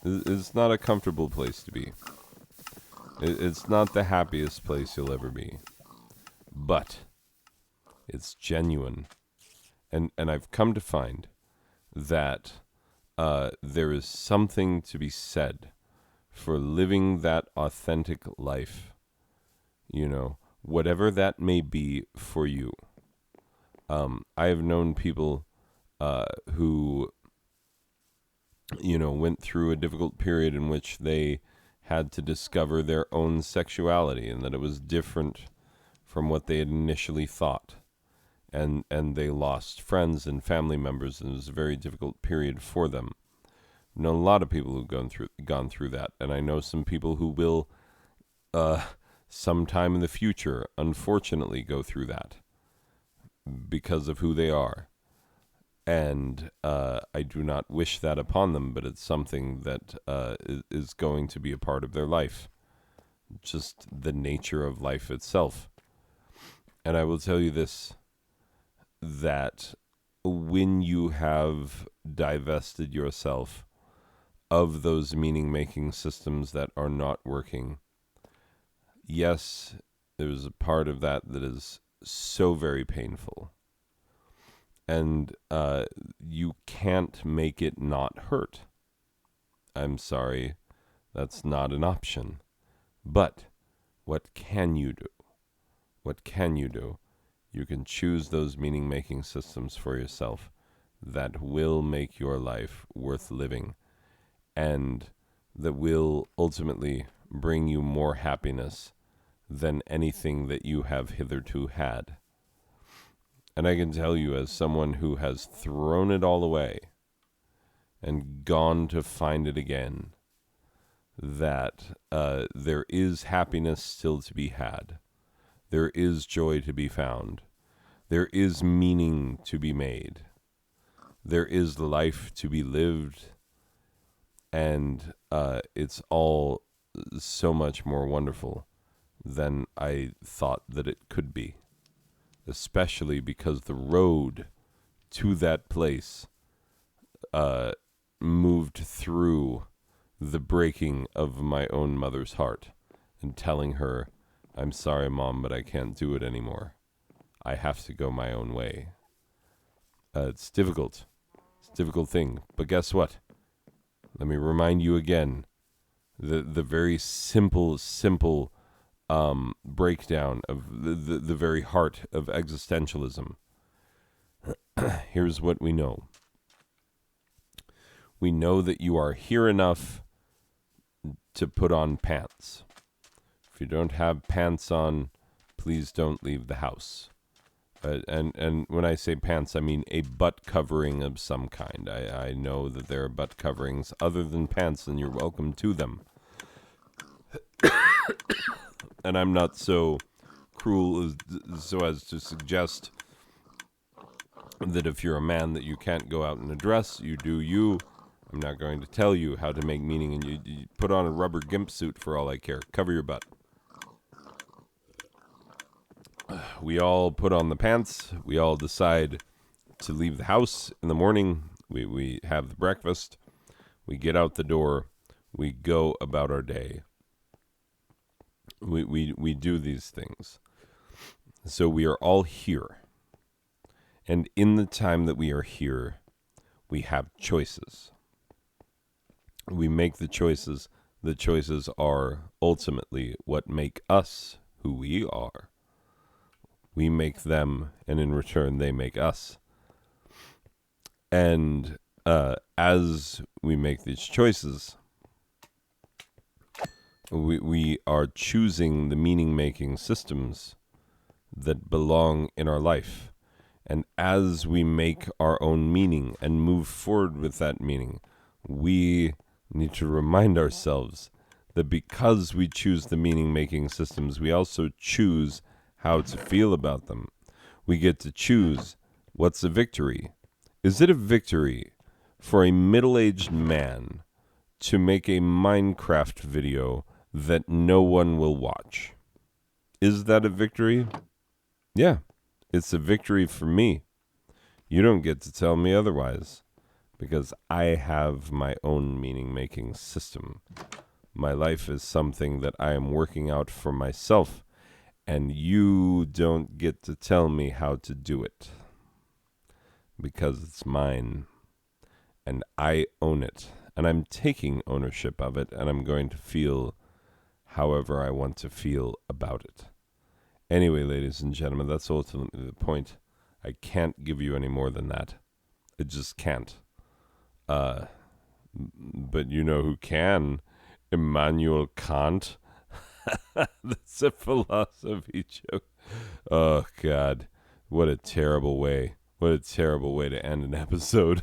It's not a comfortable place to be. It's not the happiest place you'll ever be. But it's genuine. And I've come to find that there is something to be said for living that authentic life, whatever that may be for you. I have known people who, went through a difficult period in which they had to discover their own sexuality and that it was different from what they had initially thought. And they lost friends and family members, and it was a very difficult period for them. I know a lot of people who've gone through that, and I know some people who will sometime in the future, unfortunately, go through that because of who they are. And I do not wish that upon them, but it's something that is going to be a part of their life, just the nature of life itself. And I will tell you this, that when you have divested yourself of those meaning-making systems that are not working, yes, there's a part of that is so very painful. And you can't make it not hurt. I'm sorry, that's not an option. But what can you do? What can you do? You can choose those meaning-making systems for yourself that will make your life worth living and that will ultimately bring you more happiness than anything that you have hitherto had. And I can tell you, as someone who has thrown it all away and gone to find it again, that there is happiness still to be had. There is joy to be found. There is meaning to be made. There is life to be lived. And it's all so much more wonderful than I thought that it could be. Especially because the road to that place moved through the breaking of my own mother's heart and telling her, "I'm sorry, Mom, but I can't do it anymore. I have to go my own way." It's difficult. It's a difficult thing. But guess what? Let me remind you again, the very simple breakdown of the very heart of existentialism. here's what we know. We know that you are here enough to put on pants. If you don't have pants on, please don't leave the house. And when I say pants, I mean a butt covering of some kind. I know that there are butt coverings other than pants, and you're welcome to them. And I'm not so cruel so as to suggest that if you're a man that you can't go out in a dress. You do you. I'm not going to tell you how to make meaning, and you put on a rubber gimp suit for all I care. Cover your butt. We all put on the pants. We all decide to leave the house in the morning. We have the breakfast. We get out the door. We go about our day. We do these things. So we are all here. And in the time that we are here, we have choices. We make the choices. The choices are ultimately what make us who we are. We make them, and in return, they make us. And as we make these choices, we are choosing the meaning-making systems that belong in our life. And as we make our own meaning and move forward with that meaning, we need to remind ourselves that because we choose the meaning-making systems, we also choose how to feel about them. We get to choose what's a victory. Is it a victory for a middle-aged man to make a Minecraft video that no one will watch? Is that a victory? Yeah, it's a victory for me. You don't get to tell me otherwise, because I have my own meaning-making system. My life is something that I am working out for myself, and you don't get to tell me how to do it, because it's mine, and I own it, and I'm taking ownership of it, and I'm going to feel however I want to feel about it. Anyway, ladies and gentlemen, that's ultimately the point. I can't give you any more than that. I just can't. But you know who can? Immanuel Kant. That's a philosophy joke. Oh, God. What a terrible way. What a terrible way to end an episode.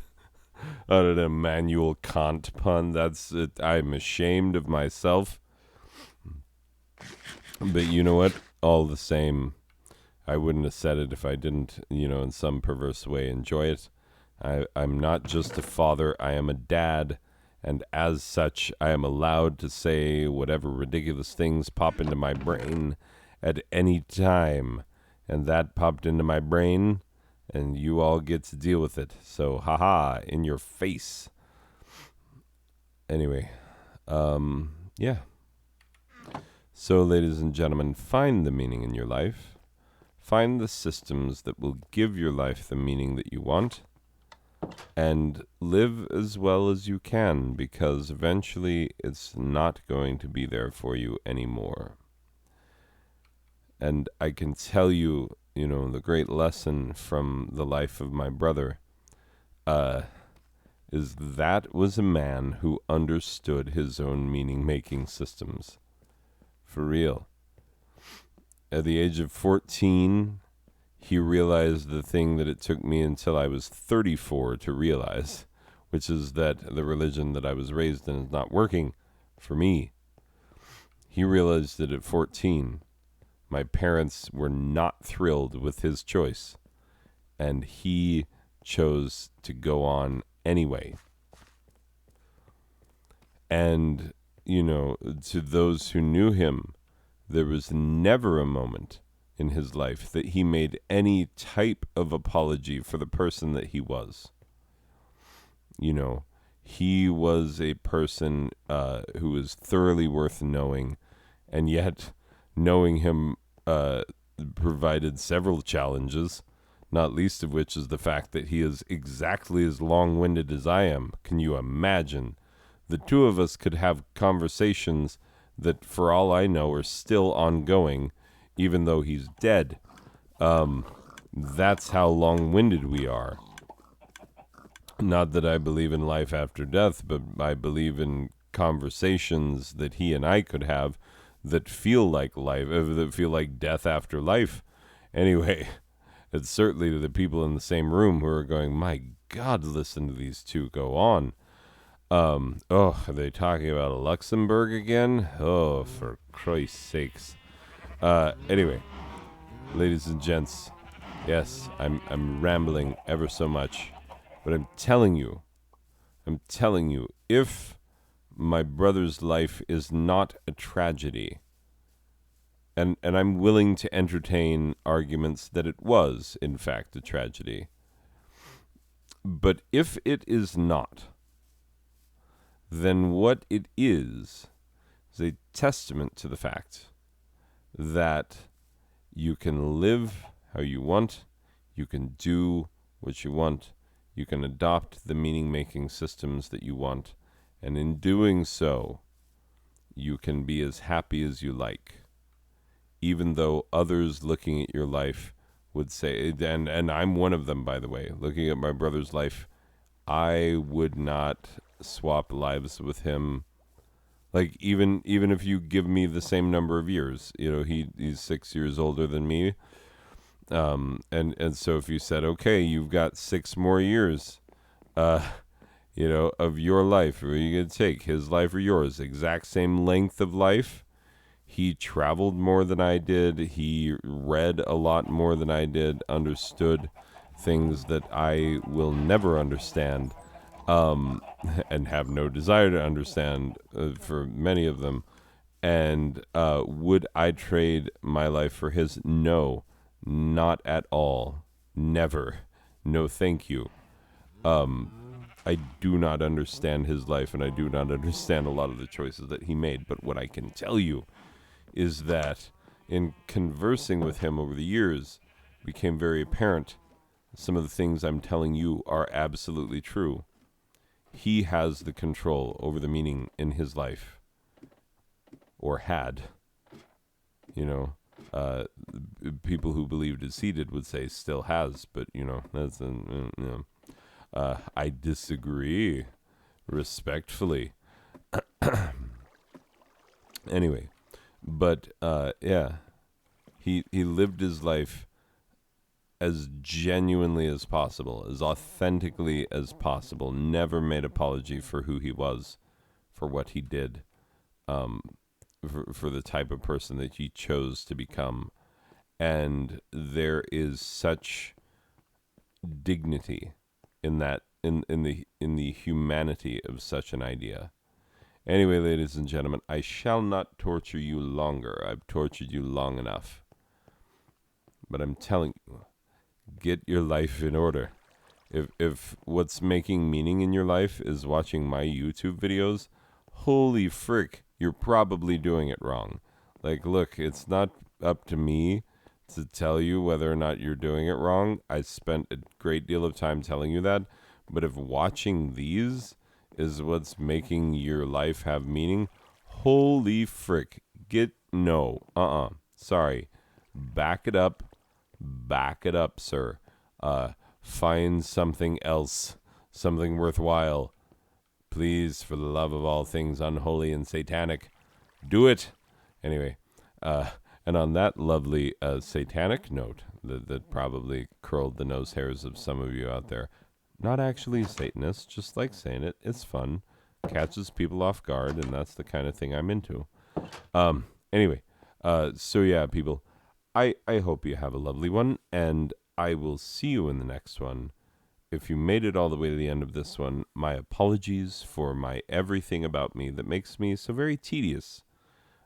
On an Immanuel Kant pun. That's it. I'm ashamed of myself. But you know what? All the same, I wouldn't have said it if I didn't, in some perverse way enjoy it. I'm not just a father. I am a dad. And as such, I am allowed to say whatever ridiculous things pop into my brain at any time. And that popped into my brain, and you all get to deal with it. So, haha, in your face. Anyway, yeah. So, ladies and gentlemen, find the meaning in your life. Find the systems that will give your life the meaning that you want. And live as well as you can, because eventually it's not going to be there for you anymore. And I can tell you, the great lesson from the life of my brother is that was a man who understood his own meaning-making systems. For real. At the age of 14, he realized the thing that it took me until I was 34 to realize, which is that the religion that I was raised in is not working for me. He realized that at 14, my parents were not thrilled with his choice, and he chose to go on anyway. And, to those who knew him, there was never a moment in his life that he made any type of apology for the person that he was. He was a person who was thoroughly worth knowing, and yet knowing him provided several challenges, not least of which is the fact that he is exactly as long-winded as I am. Can you imagine? The two of us could have conversations that, for all I know, are still ongoing, even though he's dead. That's how long-winded we are. Not that I believe in life after death, but I believe in conversations that he and I could have that feel like life, that feel like death after life. Anyway, it's certainly the people in the same room who are going, my God, listen to these two go on. Are they talking about Luxembourg again? Oh, for Christ's sakes. Anyway, ladies and gents, yes, I'm rambling ever so much, but I'm telling you, if my brother's life is not a tragedy, and I'm willing to entertain arguments that it was, in fact, a tragedy, but if it is not, then what it is a testament to the fact that you can live how you want, you can do what you want, you can adopt the meaning-making systems that you want, and in doing so, you can be as happy as you like, even though others looking at your life would say, and I'm one of them, by the way, looking at my brother's life, I would not swap lives with him. Like even if you give me the same number of years, he's 6 years older than me, and so if you said, okay, you've got 6 more years, uh, of your life, who are you gonna take, his life or yours? Exact same length of life. He traveled more than I did. He read a lot more than I did. Understood things that I will never understand, and have no desire to understand for many of them. And would I trade my life for his? No, not at all. Never. No, thank you. I do not understand his life, and I do not understand a lot of the choices that he made. But what I can tell you is that in conversing with him over the years, became very apparent some of the things I'm telling you are absolutely true. He has the control over the meaning in his life, or had. You know, uh, people who believed as he did would say still has, but that's I disagree respectfully. Anyway, but yeah, he lived his life as genuinely as possible, as authentically as possible. Never made apology for who he was, for what he did, for the type of person that he chose to become. And there is such dignity in that, in the humanity of such an idea. Anyway, ladies and gentlemen, I shall not torture you longer. I've tortured you long enough. But I'm telling you, get your life in order. If what's making meaning in your life is watching my YouTube videos, holy frick, you're probably doing it wrong. Like, look, it's not up to me to tell you whether or not you're doing it wrong. I spent a great deal of time telling you that. But if watching these is what's making your life have meaning, holy frick, sorry, back it up. Back it up, sir. Find something else, something worthwhile. Please, for the love of all things unholy and satanic, do it. Anyway, and on that lovely satanic note that probably curled the nose hairs of some of you out there, not actually a Satanist, just like saying it. It's fun, catches people off guard, and that's the kind of thing I'm into. Anyway, so yeah, people, I hope you have a lovely one, and I will see you in the next one. If you made it all the way to the end of this one, my apologies for my everything about me that makes me so very tedious.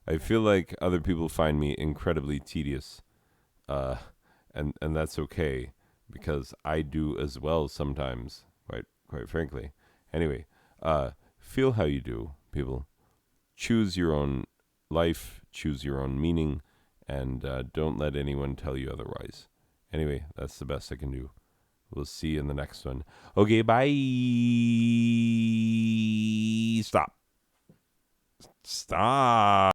I feel like other people find me incredibly tedious, and that's okay, because I do as well sometimes, quite frankly. Anyway, feel how you do, people. Choose your own life, choose your own meaning, and don't let anyone tell you otherwise. Anyway, that's the best I can do. We'll see you in the next one. Okay, bye. Stop. Stop.